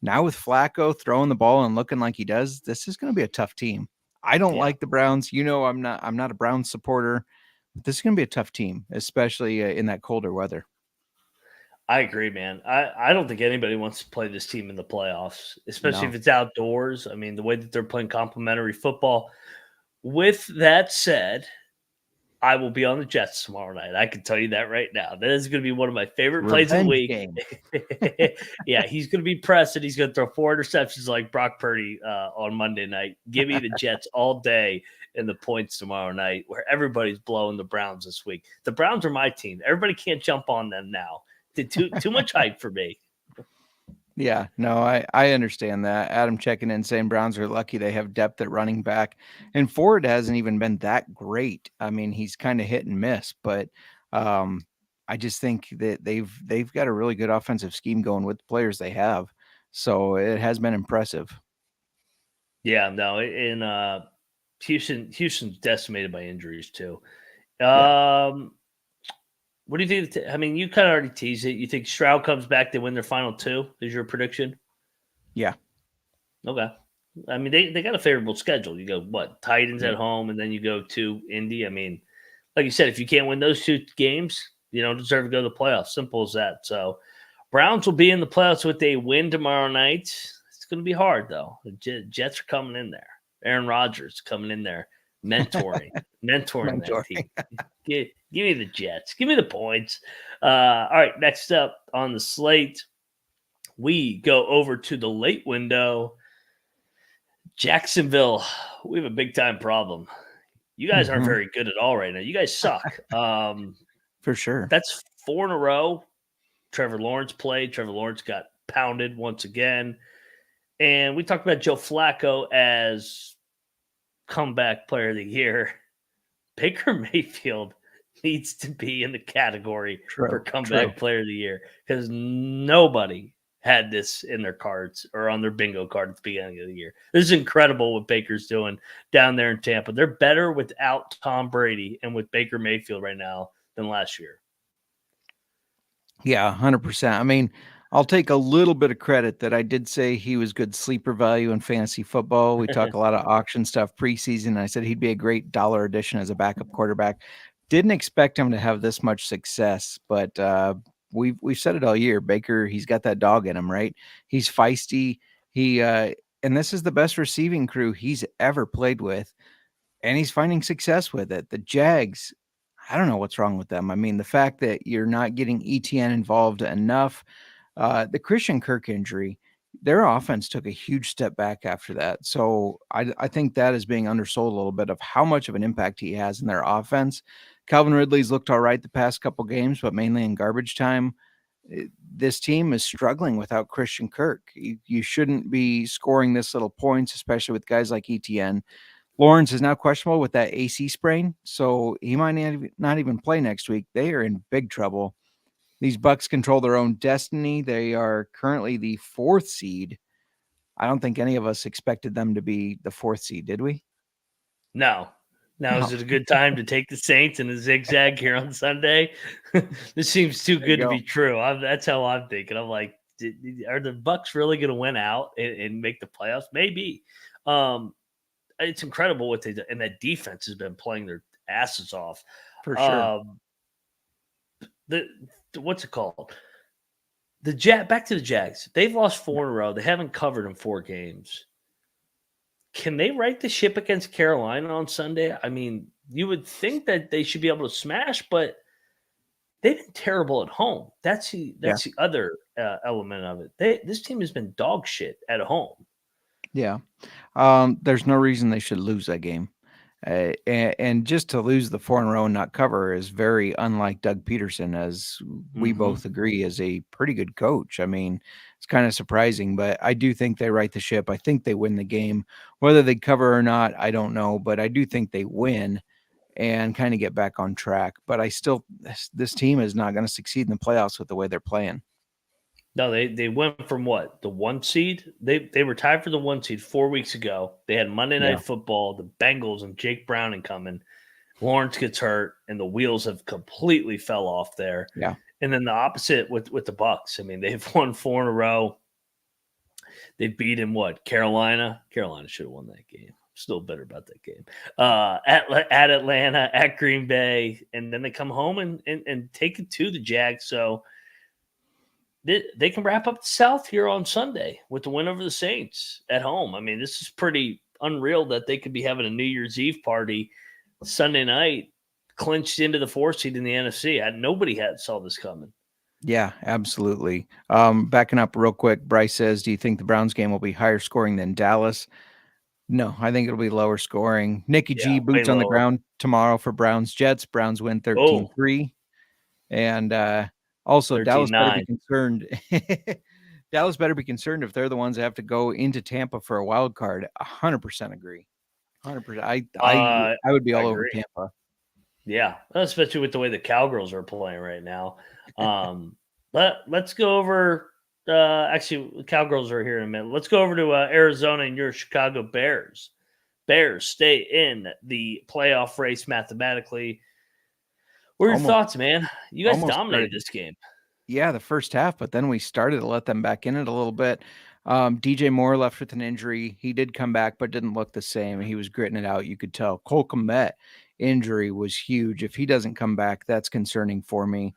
Now with Flacco throwing the ball and looking like he does, this is going to be a tough team. I don't like the Browns. You know, I'm not a Browns supporter. This is going to be a tough team, especially in that colder weather. I agree, man. I don't think anybody wants to play this team in the playoffs, especially if it's outdoors. I mean, the way that they're playing complimentary football. With that said, I will be on the Jets tomorrow night. I can tell you that right now. That is going to be one of my favorite plays of the week. Yeah, he's going to be pressed, and he's going to throw 4 interceptions like Brock Purdy on Monday night. Give me the Jets all day and the points tomorrow night, where everybody's blowing the Browns this week. The Browns are my team. Everybody can't jump on them now. Too much hype for me. Yeah, no, I understand that. Adam checking in saying Browns are lucky they have depth at running back. And Ford hasn't even been that great. I mean, he's kind of hit and miss, but I just think that they've got a really good offensive scheme going with the players they have. So it has been impressive. Yeah, no, and Houston's decimated by injuries too. What do you think? I mean, you kind of already teased it. You think Stroud comes back, they win their final 2? Is your prediction? Yeah. Okay. I mean, they got a favorable schedule. You go, what, Titans Yeah. at home, and then you go to Indy. I mean, like you said, if you can't win those 2 games, you don't deserve to go to the playoffs. Simple as that. So Browns will be in the playoffs with a win tomorrow night. It's going to be hard, though. The Jets are coming in there. Aaron Rodgers coming in there, mentoring that team. Give me the Jets. Give me the points. All right, next up on the slate, we go over to the late window. Jacksonville, we have a big-time problem. You guys aren't very good at all right now. You guys suck. For sure. That's 4 in a row. Trevor Lawrence played. Trevor Lawrence got pounded once again. And we talked about Joe Flacco as comeback player of the year. Baker Mayfield needs to be in the category for comeback player of the year because nobody had this in their cards or on their bingo card at the beginning of the year. This is incredible what Baker's doing down there in Tampa. They're better without Tom Brady and with Baker Mayfield right now than last year. Yeah, 100%. I mean, I'll take a little bit of credit that I did say he was good sleeper value in fantasy football. We talk a lot of auction stuff preseason. I said he'd be a great dollar addition as a backup quarterback. Didn't expect him to have this much success, but we've said it all year. Baker, he's got that dog in him, right? He's feisty. And this is the best receiving crew he's ever played with, and he's finding success with it. The Jags, I don't know what's wrong with them. I mean, the fact that you're not getting ETN involved enough, the Christian Kirk injury, their offense took a huge step back after that. So I think that is being undersold a little bit of how much of an impact he has in their offense. Calvin Ridley's looked all right the past couple games, but mainly in garbage time. This team is struggling without Christian Kirk. You shouldn't be scoring this little points, especially with guys like ETN. Lawrence is now questionable with that AC sprain, so he might not even play next week. They are in big trouble. These Bucs control their own destiny. They are currently the 4th seed. I don't think any of us expected them to be the 4th seed, did we? No. Now, is it a good time to take the Saints in a zigzag here on Sunday? This seems too good to be true. That's how I'm thinking. I'm like, are the Bucs really going to win out and make the playoffs? Maybe. It's incredible what they do. And that defense has been playing their asses off. For sure. What's it called? Back to the Jags. They've lost 4 in a row. They haven't covered in 4 games. Can they right the ship against Carolina on Sunday? I mean, you would think that they should be able to smash, but they've been terrible at home. That's the other element of it. This team has been dog shit at home. Yeah. There's no reason they should lose that game. And just to lose the 4 in a row and not cover is very unlike Doug Peterson, as we both agree is a pretty good coach. I mean, it's kind of surprising, but I do think they right the ship. I think they win the game. Whether they cover or not, I don't know, but I do think they win and kind of get back on track. But this team is not going to succeed in the playoffs with the way they're playing. No, they went from what? The 1 seed? They were tied for the 1 seed 4 weeks ago. They had Monday Night Football, the Bengals and Jake Browning coming. Lawrence gets hurt, and the wheels have completely fell off there. Yeah. And then the opposite with the Bucs. I mean, they've won 4 in a row. They beat him Carolina? Carolina should have won that game. Still bitter about that game. At Atlanta, at Green Bay, and then they come home and take it to the Jags. So they can wrap up the South here on Sunday with the win over the Saints at home. I mean, this is pretty unreal that they could be having a New Year's Eve party Sunday night, clinched into the 4th seed in the NFC. Nobody saw this coming. Yeah, absolutely. Backing up real quick, Bryce says, do you think the Browns game will be higher scoring than Dallas? No, I think it'll be lower scoring. Nikki G, boots on the ground tomorrow for Browns Jets. Browns win 13-3. And also, 13-9. Dallas better be concerned. Dallas better be concerned if they're the ones that have to go into Tampa for a wild card. 100% agree. 100%. I would be all over Tampa. Yeah, especially with the way the Cowgirls are playing right now. Let's go over. Actually, Cowgirls are here in a minute. Let's go over to Arizona and your Chicago Bears. Bears stay in the playoff race mathematically. What are your thoughts, man? You guys almost dominated started. this game. Yeah, the first half, but then we started to let them back in it a little bit. DJ Moore left with an injury. He did come back, but didn't look the same. He was gritting it out. You could tell. Cole Kmet injury was huge. If he doesn't come back, that's concerning for me.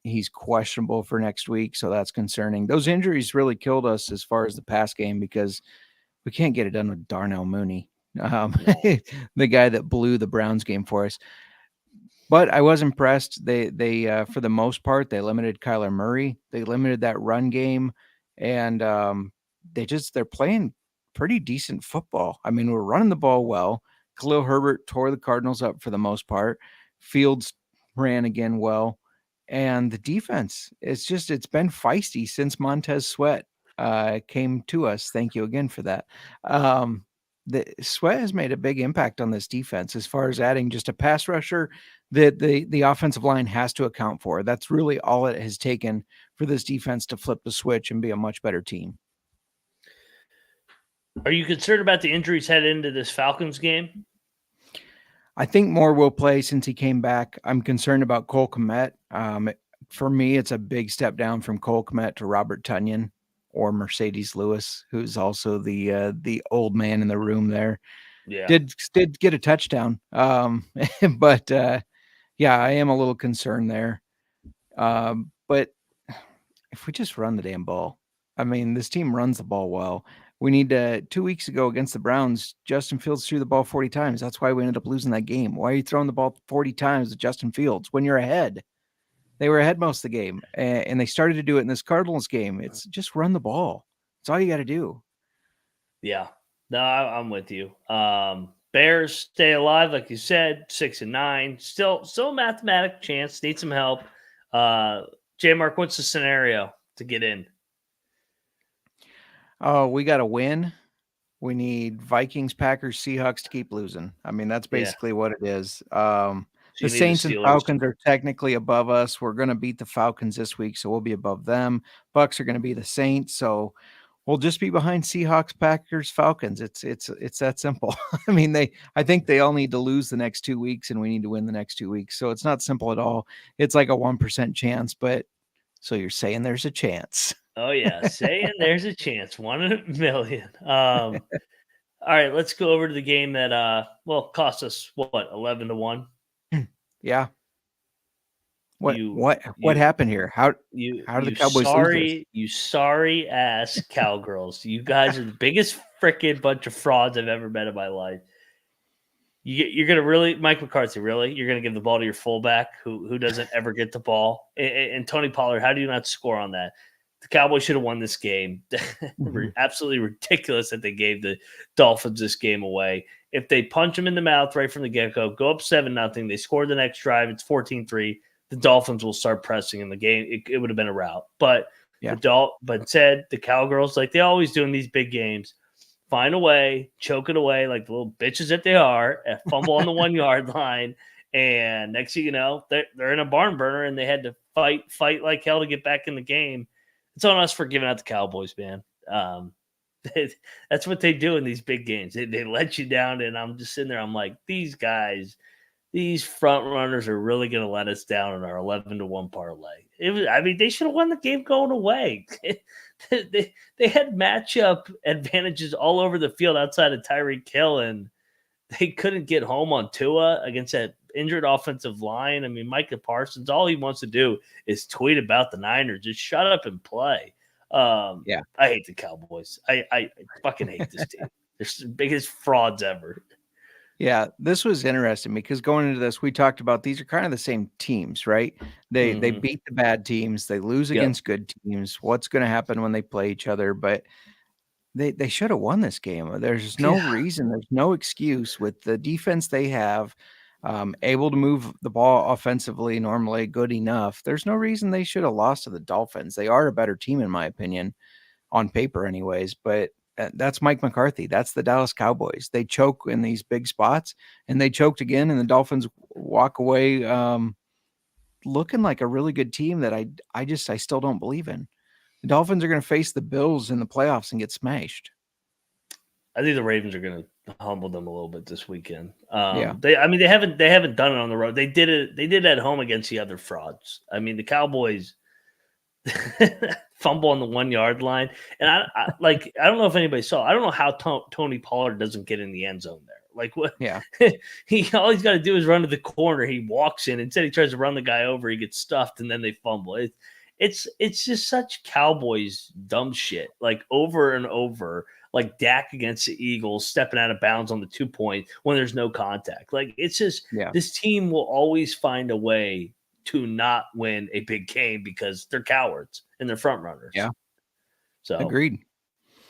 He's questionable for next week, so that's concerning. Those injuries really killed us as far as the pass game because we can't get it done with Darnell Mooney, the guy that blew the Browns game for us. But I was impressed. They for the most part, they limited Kyler Murray. They limited that run game, and they're playing pretty decent football. I mean, we're running the ball well. Khalil Herbert tore the Cardinals up for the most part. Fields ran again well, and the defense, it's been feisty since Montez Sweat came to us. Thank you again for that. The Sweat has made a big impact on this defense as far as adding just a pass rusher that the offensive line has to account for. That's really all it has taken for this defense to flip the switch and be a much better team. Are you concerned about the injuries headed into this Falcons game? I think Moore will play since he came back. I'm concerned about Cole Kmet. For me, it's a big step down from Cole Kmet to Robert Tonyan or Mercedes Lewis, who's also the old man in the room there. Yeah. Did get a touchdown. But yeah, I am a little concerned there. But if we just run the damn ball, I mean, this team runs the ball well. We need to, 2 weeks ago against the Browns, Justin Fields threw the ball 40 times. That's why we ended up losing that game. Why are you throwing the ball 40 times to Justin Fields when you're ahead? They were ahead most of the game, and they started to do it in this Cardinals game. It's just run the ball. That's all you got to do. Yeah. No, I'm with you. Bears stay alive, like you said, 6-9. Still a mathematic chance. Need some help. J-Mark, what's the scenario to get in? Oh, we got to win. We need Vikings, Packers, Seahawks to keep losing. I mean, that's basically what it is. The Saints and Falcons are technically above us. We're going to beat the Falcons this week, so we'll be above them. Bucks are going to be the Saints, so we'll just be behind Seahawks, Packers, Falcons. It's that simple. I mean, I think they all need to lose the next 2 weeks, and we need to win the next 2 weeks. So it's not simple at all. It's like a 1% chance, but so you're saying there's a chance. Oh yeah, saying there's a chance, 1 in a million. All right, let's go over to the game that cost us what, 11-1. Yeah. What happened here? How did the Cowboys lose this? You sorry ass cowgirls. You guys are the biggest freaking bunch of frauds I've ever met in my life. You're gonna really, Mike McCarthy, really? You're gonna give the ball to your fullback who doesn't ever get the ball? And Tony Pollard, how do you not score on that? The Cowboys should have won this game. Absolutely ridiculous that they gave the Dolphins this game away. If they punch them in the mouth right from the get-go, go up 7-0, they score the next drive, it's 14-3, the Dolphins will start pressing in the game. It would have been a rout. But instead, the Cowgirls, like they always do in these big games, find a way, choke it away like the little bitches that they are, fumble on the 1-yard line, and next thing you know, they're in a barn burner and they had to fight like hell to get back in the game. It's on us for giving out the Cowboys, man. That's what they do in these big games. They let you down, and I'm just sitting there. I'm like, these guys, these front runners are really going to let us down in our 11-1 parlay. They should have won the game going away. They had matchup advantages all over the field outside of Tyreek Hill, and they couldn't get home on Tua against that injured offensive line. I mean, Micah Parsons, all he wants to do is tweet about the Niners. Just shut up and play. I hate the Cowboys. I fucking hate this team. They're the biggest frauds ever. Yeah, this was interesting because going into this, we talked about these are kind of the same teams, right? They beat the bad teams. They lose against good teams. What's going to happen when they play each other? But they should have won this game. There's no reason. There's no excuse with the defense they have, able to move the ball offensively normally good enough. There's no reason they should have lost to the Dolphins. They are a better team, in my opinion, on paper anyways. But that's Mike McCarthy. That's the Dallas Cowboys. They choke in these big spots, and they choked again, and the Dolphins walk away looking like a really good team that I still don't believe in. The Dolphins are going to face the Bills in the playoffs and get smashed. I think the Ravens are going to humble them a little bit this weekend. Yeah. They haven't done it on the road. They did it at home against the other frauds. I mean, the Cowboys fumble on the 1 yard line, and I don't know if anybody saw. I don't know how Tony Pollard doesn't get in the end zone there. Like what? Yeah. All he's got to do is run to the corner. He walks in. Instead, he tries to run the guy over. He gets stuffed, and then they fumble. It's just such Cowboys dumb shit. Like over and over. Like Dak against the Eagles, stepping out of bounds on the 2 point when there's no contact. Like it's just this team will always find a way to not win a big game because they're cowards and they're front runners. Yeah. So agreed.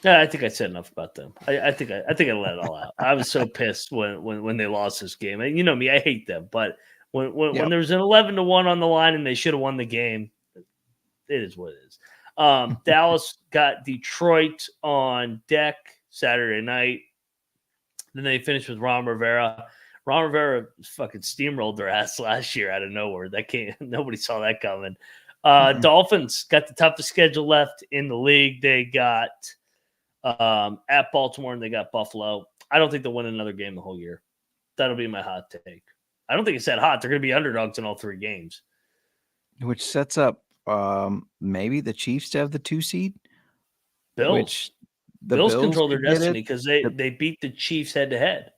Yeah, I think I said enough about them. I think I let it all out. I was so pissed when they lost this game. And you know me, I hate them. But when there was an 11-1 on the line and they should have won the game, it is what it is. Dallas got Detroit on deck Saturday night. Then they finished with Ron Rivera. Ron Rivera fucking steamrolled their ass last year out of nowhere. Nobody saw that coming. Dolphins got the toughest schedule left in the league. They got at Baltimore and they got Buffalo. I don't think they'll win another game the whole year. That'll be my hot take. I don't think it's that hot. They're going to be underdogs in all 3 games. Which sets up maybe the Chiefs to have the 2 seed. Bills control their destiny because they beat the Chiefs head to head.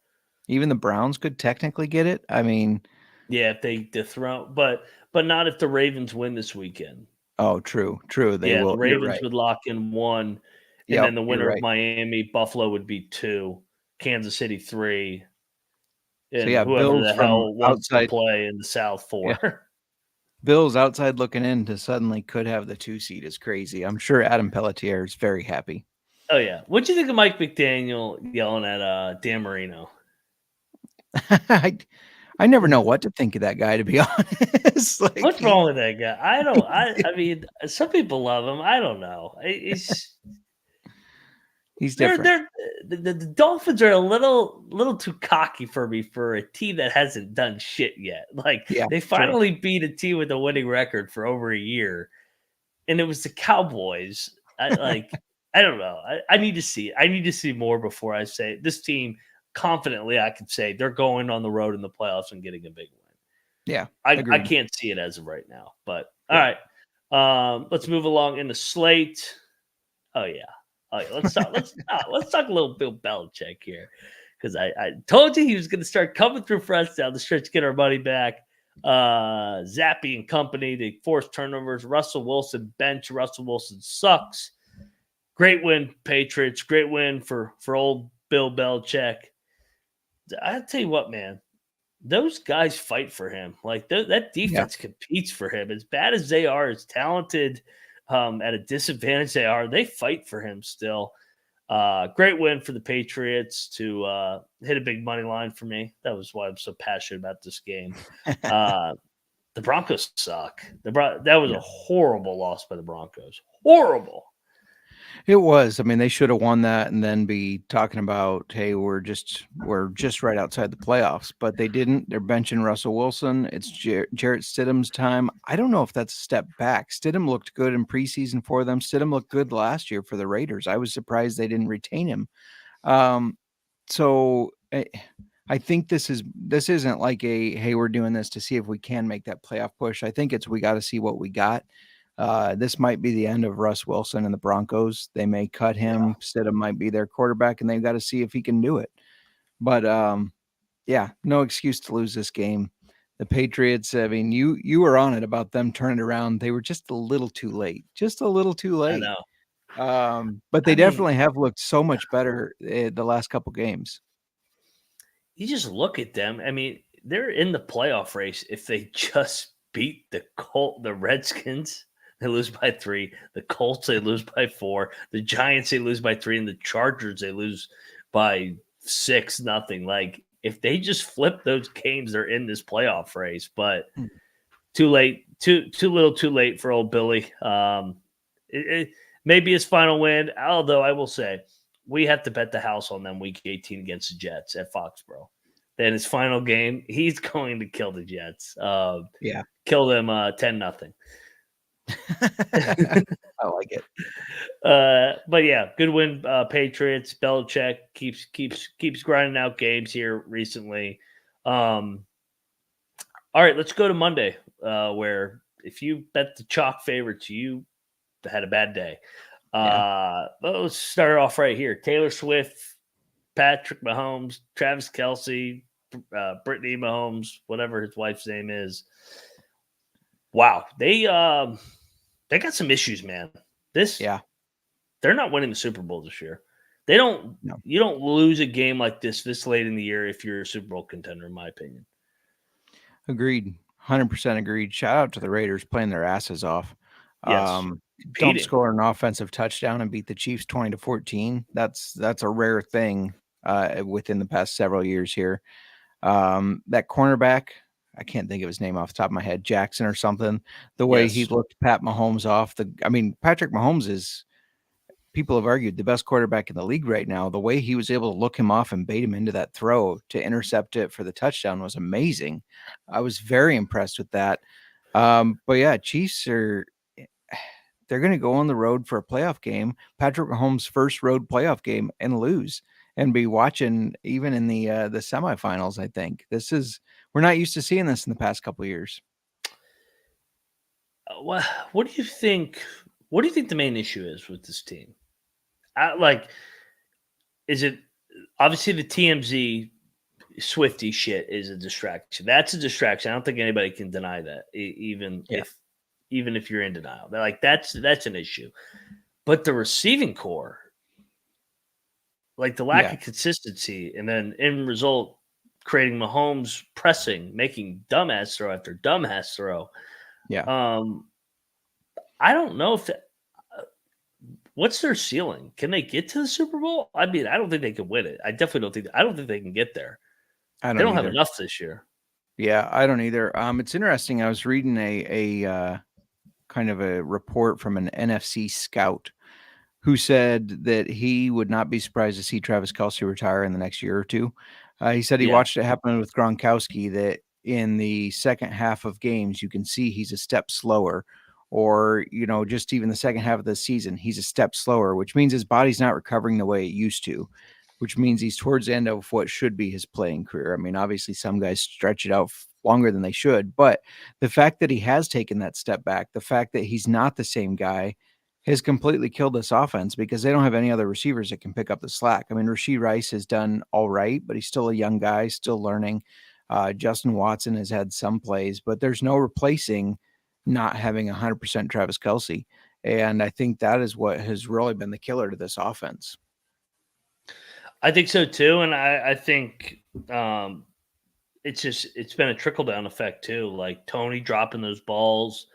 Even the Browns could technically get it. I mean, yeah, if they dethrone, but not if the Ravens win this weekend. Oh, true. They will. The Ravens would lock in 1, and then the winner of Miami, Buffalo would be 2, Kansas City 3, and so whoever Bills the hell wants outside to play in the South 4. Yeah. Bills outside looking in to suddenly could have the 2 seed is crazy. I'm sure Adam Pelletier is very happy. Oh yeah, what do you think of Mike McDaniel yelling at Dan Marino? I never know what to think of that guy, to be honest. Like, what's wrong with that guy? I don't. I mean, some people love him. I don't know. He's different. The Dolphins are a little too cocky for me for a team that hasn't done shit yet. Like they finally beat a team with a winning record for over a year, and it was the Cowboys. I don't know. I need to see. I need to see more before I say this team. Confidently, I could say they're going on the road in the playoffs and getting a big win. Yeah, I can't see it as of right now. But all right, let's move along in the slate. Oh yeah. Let's talk. Let's talk a little Bill Belichick here, because I told you he was going to start coming through for us down the stretch, get our money back. Zappy and company, they forced turnovers. Russell Wilson bench. Russell Wilson sucks. Great win, Patriots. Great win for old Bill Belichick. I tell you what, man, those guys fight for him. Like that defense competes for him. As bad as they are, as talented at a disadvantage they fight for him still. Great win for the Patriots to hit a big money line for me. That was why I'm so passionate about this game. The Broncos suck. That was a horrible loss by the Broncos. Horrible. It was. I mean, they should have won that and then be talking about, hey, we're just right outside the playoffs. But they didn't. They're benching Russell Wilson. It's Jarrett Stidham's time. I don't know if that's a step back. Stidham looked good in preseason for them. Stidham looked good last year for the Raiders. I was surprised they didn't retain him. So I think this isn't like hey, we're doing this to see if we can make that playoff push. I think we got to see what we got. This might be the end of Russ Wilson and the Broncos. They may cut him. Yeah. Stidham might be their quarterback, and they've got to see if he can do it. But no excuse to lose this game. The Patriots, I mean, you were on it about them turning around. They were just a little too late. I know. But they definitely have looked so much better the last couple games. You just look at them. I mean, they're in the playoff race if they just beat the Redskins. They lose by 3. The Colts, they lose by 4. The Giants, they lose by 3. And the Chargers, they lose by 6-0. Like, if they just flip those games, they're in this playoff race. But too late. Too little too late for old Billy. It may be his final win. Although, I will say, we have to bet the house on them week 18 against the Jets at Foxborough. Then his final game, he's going to kill the Jets. Kill them 10-0. I like it. But yeah, good win. Patriots. Belichick keeps grinding out games here recently. All right, let's go to Monday, where if you bet the chalk favorites, you had a bad day. Let's start off right here. Taylor Swift, Patrick Mahomes, Travis Kelce, Brittany Mahomes, whatever his wife's name is. Wow, they got some issues, man. They're not winning the Super Bowl this year. They don't. No. You don't lose a game like this late in the year if you're a Super Bowl contender, in my opinion. Agreed. 100% agreed. Shout out to the Raiders playing their asses off. Yes, don't score an offensive touchdown and beat the Chiefs 20-14. That's a rare thing within the past several years here. That cornerback, I can't think of his name off the top of my head, Jackson or something. The way he looked Pat Mahomes off. Patrick Mahomes is, people have argued, the best quarterback in the league right now. The way he was able to look him off and bait him into that throw to intercept it for the touchdown was amazing. I was very impressed with that. But yeah, Chiefs they're going to go on the road for a playoff game, Patrick Mahomes' first road playoff game, and lose and be watching even in the semifinals. I think we're not used to seeing this in the past couple of years. What do you think? What do you think the main issue is with this team? Is it obviously the TMZ Swifty shit is a distraction? That's a distraction. I don't think anybody can deny that, even if you're in denial. They're like, that's an issue. But the receiving core, like the lack of consistency, and then in result, creating Mahomes pressing, making dumbass throw after dumbass throw. Yeah. I don't know if what's their ceiling? Can they get to the Super Bowl? I mean, I don't think they can win it. I don't think they can get there. They don't have enough this year. Yeah, I don't either. It's interesting. I was reading a kind of a report from an NFC scout who said that he would not be surprised to see Travis Kelce retire in the next year or two. He said he watched it happen with Gronkowski, that in the second half of games, you can see he's a step slower, or, just even the second half of the season, he's a step slower, which means his body's not recovering the way it used to, which means he's towards the end of what should be his playing career. I mean, obviously some guys stretch it out longer than they should, but the fact that he has taken that step back, the fact that he's not the same guy, has completely killed this offense because they don't have any other receivers that can pick up the slack. I mean, Rashee Rice has done all right, but he's still a young guy, still learning. Justin Watson has had some plays, but there's no replacing not having 100% Travis Kelce. And I think that is what has really been the killer to this offense. I think so too. And I think it's been a trickle down effect too. Like Tony dropping those balls,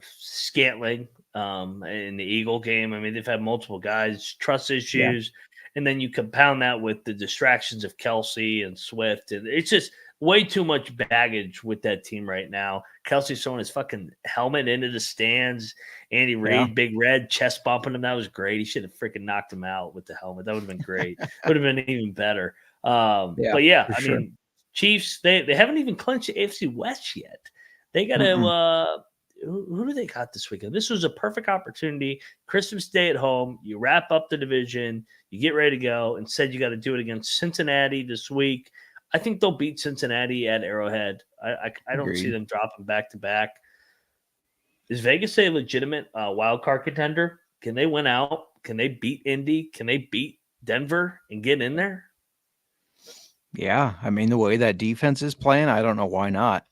Scantling in the Eagle game. I mean, they've had multiple guys, trust issues. And then you compound that with the distractions of Kelce and Swift. And it's just way too much baggage with that team right now. Kelce's throwing his fucking helmet into the stands. Andy Reid, Big Red, chest bumping him. That was great. He should have freaking knocked him out with the helmet. That would have been great. Would have been even better. But I mean, Chiefs, they haven't even clinched the AFC West yet. They got to who do they got this weekend? This was a perfect opportunity. Christmas Day at home. You wrap up the division. You get ready to go. Instead, you got to do it against Cincinnati this week. I think they'll beat Cincinnati at Arrowhead. I don't see them dropping back-to-back. Is Vegas a legitimate wild card contender? Can they win out? Can they beat Indy? Can they beat Denver and get in there? Yeah, I mean, the way that defense is playing, I don't know why not.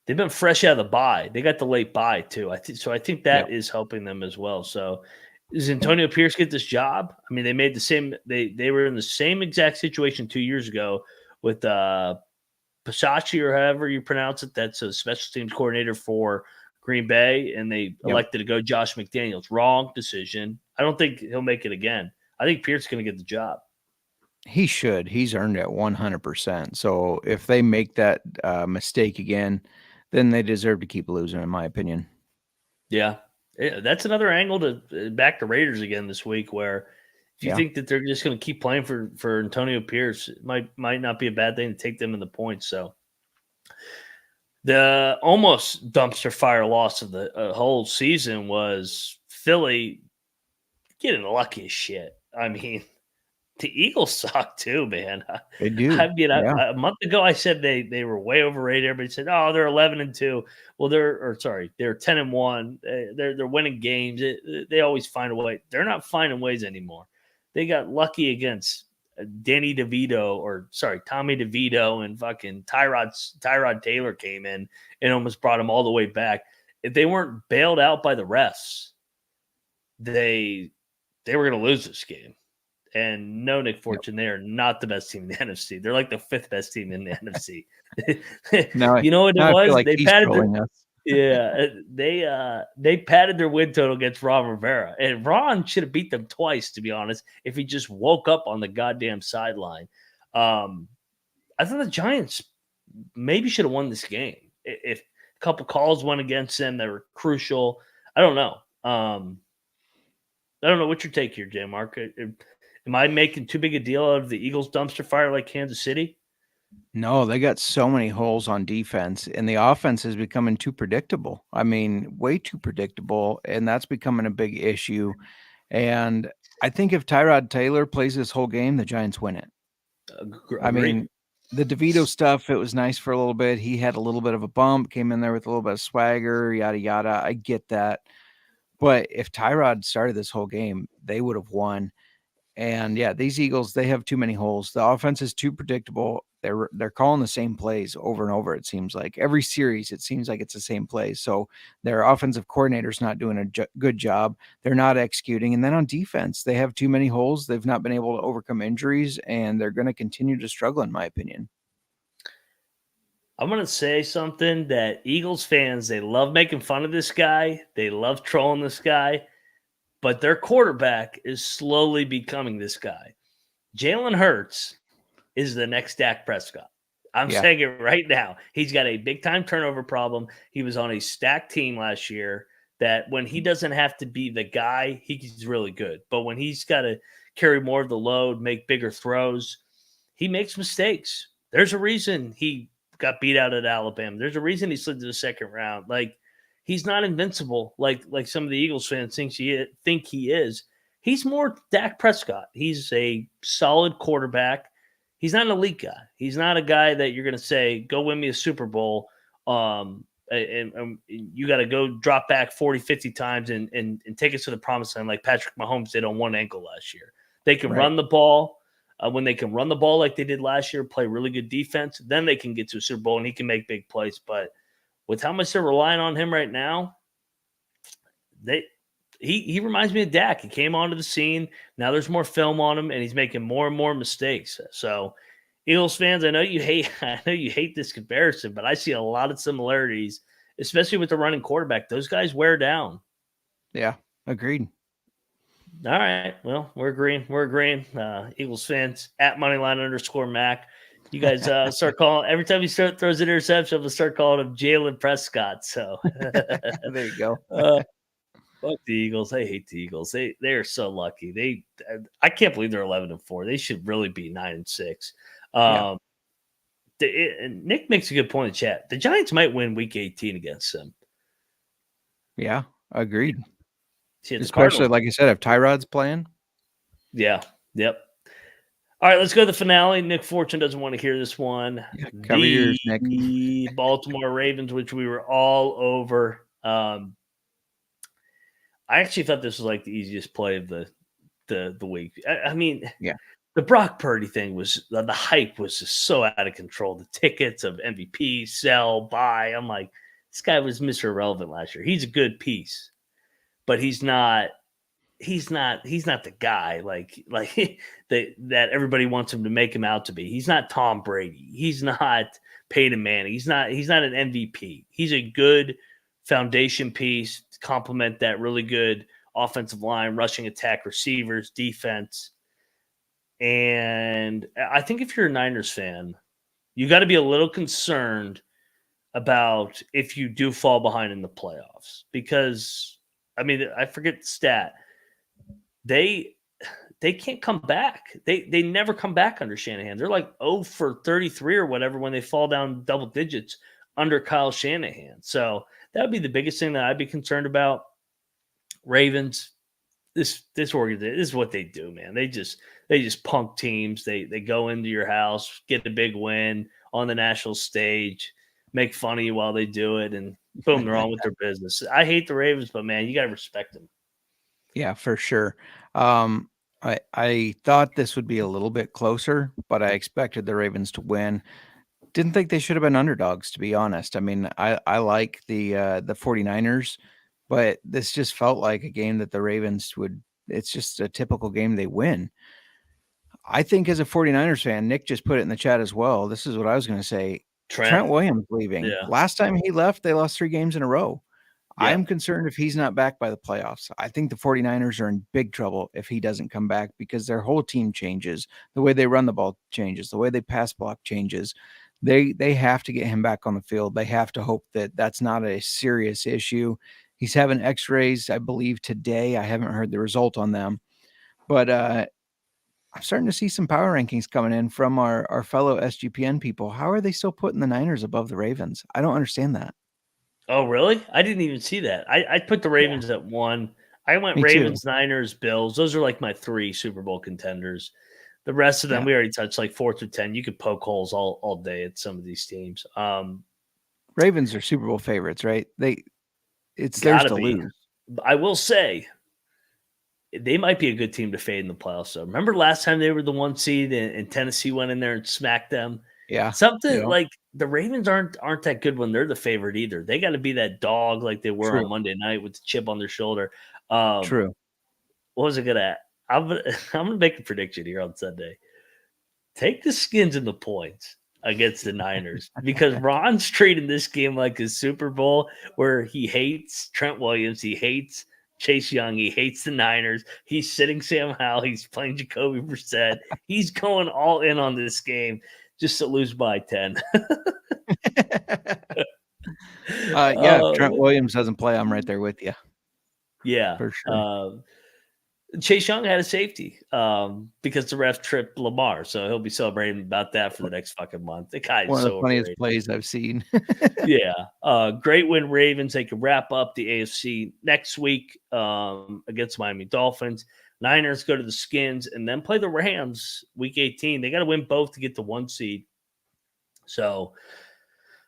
They've been fresh out of the bye. They got the late bye too. I think that is helping them as well. So, does Antonio Pierce get this job? I mean, they made the same. They were in the same exact situation 2 years ago with Pasacci, or however you pronounce it. That's a special teams coordinator for Green Bay, and they elected to go Josh McDaniels. Wrong decision. I don't think he'll make it again. I think Pierce is going to get the job. He should. He's earned it 100%. So if they make that mistake again, then they deserve to keep losing, in my opinion. Yeah, that's another angle to back the Raiders again this week, where if you think that they're just going to keep playing for Antonio Pierce, it might not be a bad thing to take them in the points. So The almost dumpster fire loss of the whole season was Philly getting lucky as shit. I mean, the Eagles suck too, man. They do. Yeah. A month ago I said they were way overrated. Everybody said, "Oh, they're 11-2." Well, they're 10-1. They're winning games. They always find a way. They're not finding ways anymore. They got lucky against Tommy DeVito, and fucking Tyrod Taylor came in and almost brought him all the way back. If they weren't bailed out by the refs, they were going to lose this game. And no, Nick Fortune, they are not the best team in the NFC. They're like the 5th best team in the NFC. You know what it was? Like They padded their win total against Ron Rivera. And Ron should have beat them twice, to be honest, if he just woke up on the goddamn sideline. I thought the Giants maybe should have won this game. If a couple calls went against them that were crucial. I don't know. I don't know. What's your take here, J. Mark? Am I making too big a deal out of the Eagles dumpster fire like Kansas City? No, they got so many holes on defense, and the offense is becoming too predictable. I mean, way too predictable, and that's becoming a big issue. And I think if Tyrod Taylor plays this whole game, the Giants win it. I mean, the DeVito stuff, it was nice for a little bit. He had a little bit of a bump, came in there with a little bit of swagger, yada, yada. I get that. But if Tyrod started this whole game, they would have won. And yeah, these Eagles, they have too many holes. The offense is too predictable. They're calling the same plays over and over. It seems like every series, it seems like it's the same plays. So their offensive coordinator's not doing a good job. They're not executing. And then on defense, they have too many holes. They've not been able to overcome injuries, and they're going to continue to struggle, in my opinion. I'm going to say something that Eagles fans, they love making fun of this guy. They love trolling this guy. But their quarterback is slowly becoming this guy. Jalen Hurts is the next Dak Prescott. I'm saying it right now. He's got a big-time turnover problem. He was on a stacked team last year that when he doesn't have to be the guy, he's really good. But when he's got to carry more of the load, make bigger throws, he makes mistakes. There's a reason he got beat out at Alabama. There's a reason he slid to the second round. Like, he's not invincible like some of the Eagles fans think he is. He's more Dak Prescott. He's a solid quarterback. He's not an elite guy. He's not a guy that you're going to say, go win me a Super Bowl, and you got to go drop back 40, 50 times and take us to the promised land like Patrick Mahomes did on one ankle last year. They can run the ball. When they can run the ball like they did last year, play really good defense, then they can get to a Super Bowl and he can make big plays. But with how much they're relying on him right now, he reminds me of Dak. He came onto the scene. Now there's more film on him, and he's making more and more mistakes. So, Eagles fans, I know you hate this comparison, but I see a lot of similarities, especially with the running quarterback. Those guys wear down. Yeah, agreed. All right. Well, we're agreeing. Eagles fans at Moneyline_Mac. You guys start calling every time he throws an interception. We'll start calling him Jalen Prescott. So there you go. Fuck the Eagles. I hate the Eagles. They are so lucky. I can't believe they're 11-4. They should really be 9-6. And Nick makes a good point in the chat. The Giants might win Week 18 against them. Yeah, agreed. See, especially like I said, if Tyrod's playing. Yeah. Yep. All right, let's go to the finale. Nick Fortune doesn't want to hear this one. Yeah, cover yours, Nick. The Baltimore Ravens, which we were all over. I actually thought this was like the easiest play of the week. I mean, the Brock Purdy thing was the hype was just so out of control. The tickets of MVP, sell, buy. I'm like, this guy was Mr. Irrelevant last year. He's a good piece, but he's not the guy like that everybody wants him to make him out to be. He's not Tom Brady. He's not Peyton Manning. He's not an MVP. He's a good foundation piece to complement that really good offensive line, rushing attack, receivers, defense. And I think if you're a Niners fan, you got to be a little concerned about if you do fall behind in the playoffs, because I mean, I forget the stat. They can't come back. They never come back under Shanahan. They're like 0 for 33 or whatever when they fall down double digits under Kyle Shanahan. So that would be the biggest thing that I'd be concerned about. Ravens, this organization, this is what they do, man. They just punk teams. They go into your house, get a big win on the national stage, make fun of you while they do it, and boom, they're on with their business. I hate the Ravens, but man, you got to respect them. Yeah, for sure. I thought this would be a little bit closer, but I expected the Ravens to win. Didn't think they should have been underdogs, to be honest. I mean, I like the 49ers, but this just felt like a game that the Ravens would – it's just a typical game they win. I think as a 49ers fan, Nick just put it in the chat as well. This is what I was going to say. Trent Williams leaving. Yeah. Last time he left, they lost 3 games in a row. Yeah. I'm concerned if he's not back by the playoffs. I think the 49ers are in big trouble if he doesn't come back because their whole team changes. The way they run the ball changes. The way they pass block changes. They have to get him back on the field. They have to hope that that's not a serious issue. He's having x-rays, I believe, today. I haven't heard the result on them. But I'm starting to see some power rankings coming in from our fellow SGPN people. How are they still putting the Niners above the Ravens? I don't understand that. Oh, really? I didn't even see that. I put the Ravens at 1. I went Ravens, Niners, Bills. Those are like my 3 Super Bowl contenders. The rest of them, we already touched, like 4 through 10. You could poke holes all day at some of these teams. Ravens are Super Bowl favorites, right? It's theirs to lose. I will say, they might be a good team to fade in the playoffs. So remember last time they were the 1 seed and Tennessee went in there and smacked them? Yeah. Like the Ravens aren't that good when they're the favorite either. They got to be that dog like they were on Monday night with the chip on their shoulder. True. What was it good at? I'm gonna make a prediction here on Sunday. Take the Skins in the points against the Niners because Ron's treating this game like a Super Bowl where he hates Trent Williams, he hates Chase Young, he hates the Niners. He's sitting Sam Howell, he's playing Jacoby Brissett. He's going all in on this game just to lose by 10. If Trent Williams doesn't play, I'm right there with you. Yeah, for sure. Chase Young had a safety because the ref tripped Lamar, so he'll be celebrating about that for the next fucking month. The guy's one of so the funniest overrated. plays I've seen. Yeah, great win, Ravens. They can wrap up the AFC next week against Miami Dolphins. Niners go to the Skins and then play the Rams week 18. They got to win both to get the 1 seed. So,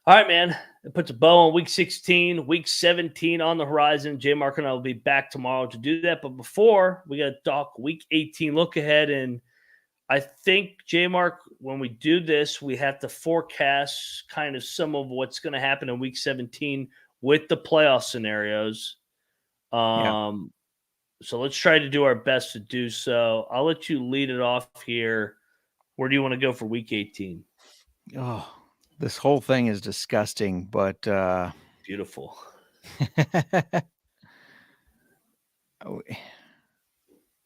all right, man. It puts a bow on week 16, week 17 on the horizon. J Mark and I will be back tomorrow to do that. But before, we got to talk week 18 look ahead. And I think, J Mark, when we do this, we have to forecast kind of some of what's going to happen in week 17 with the playoff scenarios. So let's try to do our best to do so. I'll let you lead it off here. Where do you want to go for week 18? Oh, this whole thing is disgusting, but beautiful.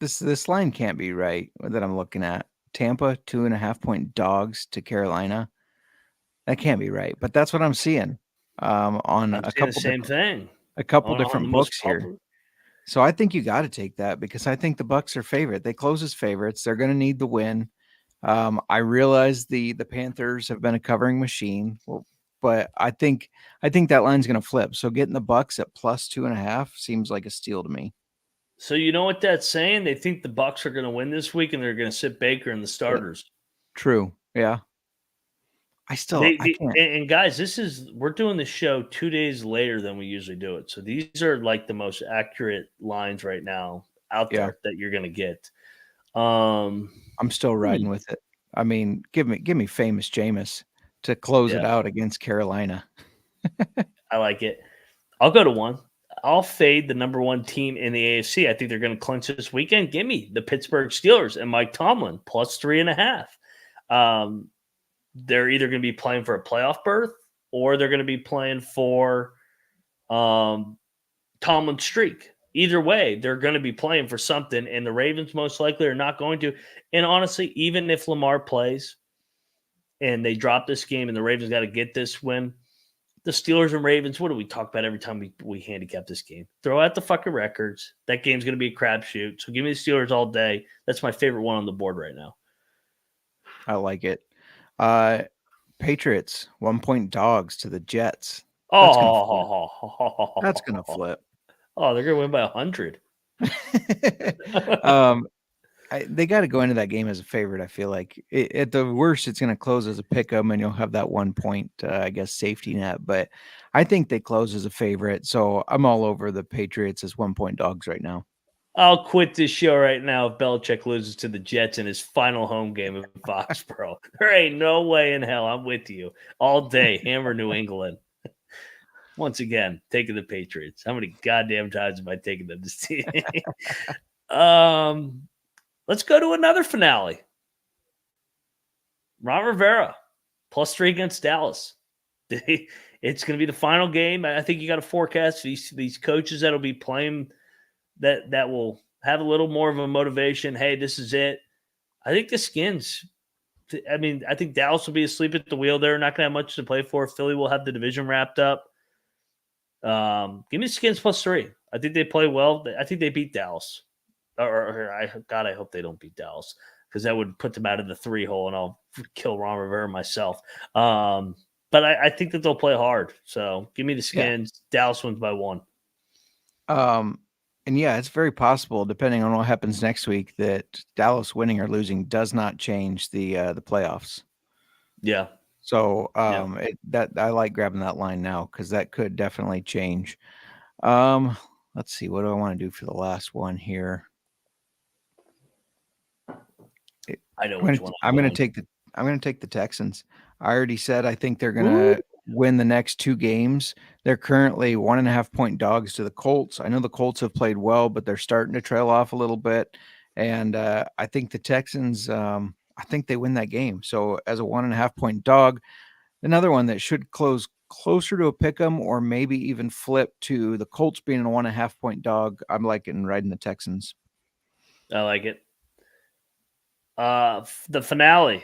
This line can't be right that I'm looking at. Tampa 2.5-point dogs to Carolina. That can't be right, but that's what I'm seeing on a couple different books here. So I think you got to take that because I think the Bucs are favorite. They close as favorites. They're going to need the win. I realize the Panthers have been a covering machine, but I think that line's going to flip. So getting the Bucs at plus 2.5 seems like a steal to me. So you know what that's saying? They think the Bucs are going to win this week and they're going to sit Baker and the starters. True. Yeah. I can't. And guys, we're doing the show 2 days later than we usually do it. So these are like the most accurate lines right now out there that you're going to get. I'm still riding with it. I mean, give me famous Jameis to close it out against Carolina. I like it. I'll go to 1. I'll fade the number 1 team in the AFC. I think they're going to clinch this weekend. Give me the Pittsburgh Steelers and Mike Tomlin plus 3.5. They're either going to be playing for a playoff berth or they're going to be playing for Tomlin's streak. Either way, they're going to be playing for something, and the Ravens most likely are not going to. And honestly, even if Lamar plays and they drop this game and the Ravens got to get this win, the Steelers and Ravens, what do we talk about every time we handicap this game? Throw out the fucking records. That game's going to be a crapshoot. So give me the Steelers all day. That's my favorite one on the board right now. I like it. Patriots 1-point dogs to the Jets. That's gonna flip. Oh, they're gonna win by 100. They got to go into that game as a favorite. I feel like at the worst, it's going to close as a pick 'em, and you'll have that 1 point, I guess, safety net. But I think they close as a favorite, so I'm all over the Patriots as 1-point dogs right now. I'll quit this show right now if Belichick loses to the Jets in his final home game in Foxborough. There ain't no way in hell. I'm with you all day. Hammer New England. Once again, taking the Patriots. How many goddamn times am I taking them this team? Let's go to another finale. Ron Rivera, +3 against Dallas. It's going to be the final game. I think you got to forecast these coaches that'll be playing that will have a little more of a motivation. Hey, this is it. I think the Skins. I think Dallas will be asleep at the wheel. They're not going to have much to play for. Philly will have the division wrapped up. Give me the Skins +3. I think they play well. I think they beat Dallas. I hope they don't beat Dallas because that would put them out of the 3 hole, and I'll kill Ron Rivera myself. But I think that they'll play hard. So give me the Skins. Yeah. Dallas wins by 1. And yeah, it's very possible, depending on what happens next week, that Dallas winning or losing does not change the playoffs. Yeah. So I like grabbing that line now because that could definitely change. Let's see, what do I want to do for the last one here? I know which one. I'm going to take the Texans. I already said I think they're going to win the next 2 games. They're currently 1.5-point dogs to the Colts. I know the Colts have played well, but they're starting to trail off a little bit. And I think the Texans, I think they win that game. So as a 1.5-point dog, another one that should close closer to a pick 'em or maybe even flip to the Colts being a 1.5-point dog. I'm liking riding the Texans. I like it. The finale,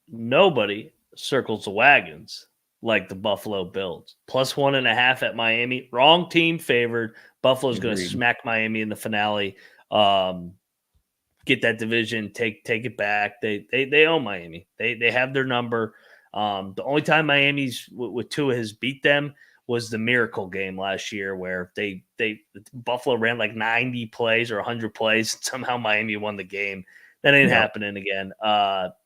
nobody circles the wagons like the Buffalo Bills. +1.5 at Miami. Wrong team favored. Buffalo's going to smack Miami in the finale. Get that division. Take it back. They own Miami. They have their number. The only time Miami's with Tua has beat them was the miracle game last year where Buffalo ran like 90 plays or 100 plays. And somehow Miami won the game. That ain't happening again.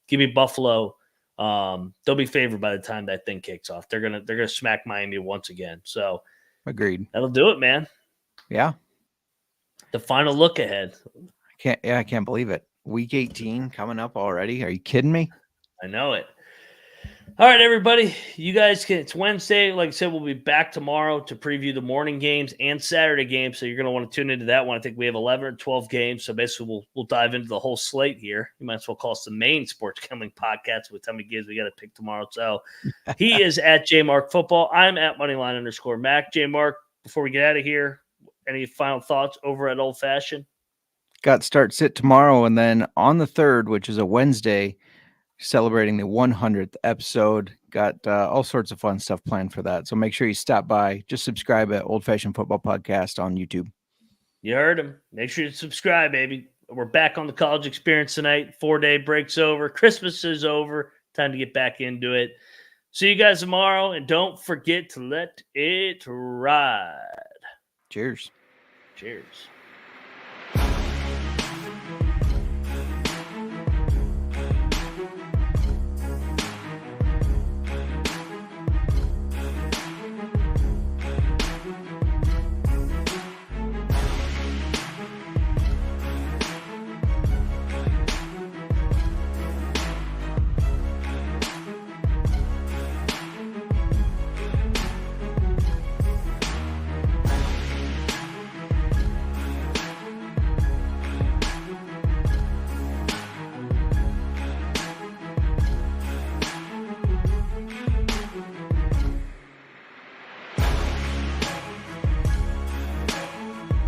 Give me Buffalo. They'll be favored by the time that thing kicks off. They're gonna smack Miami once again. So agreed. That'll do it, man. Yeah. The final look ahead. I can't believe it. Week 18 coming up already. Are you kidding me? I know it. All right, everybody. You guys it's Wednesday. Like I said, we'll be back tomorrow to preview the morning games and Saturday games. So you're going to want to tune into that one. I think we have 11 or 12 games. So basically, we'll dive into the whole slate here. You might as well call us the main sports gambling podcast with how many games we got to pick tomorrow. So he is at JMarkFootball. I'm at Moneyline_Mac. JMark, before we get out of here, any final thoughts over at Old Fashioned? Got start sit tomorrow. And then on the 3rd, which is a Wednesday, celebrating the 100th episode. Got all sorts of fun stuff planned for that. So make sure you stop by. Just subscribe at Old Fashioned Football Podcast on YouTube. You heard him. Make sure you subscribe, baby. We're back on the college experience tonight. 4-day break's over. Christmas is over. Time to get back into it. See you guys tomorrow. And don't forget to let it ride. Cheers. Cheers.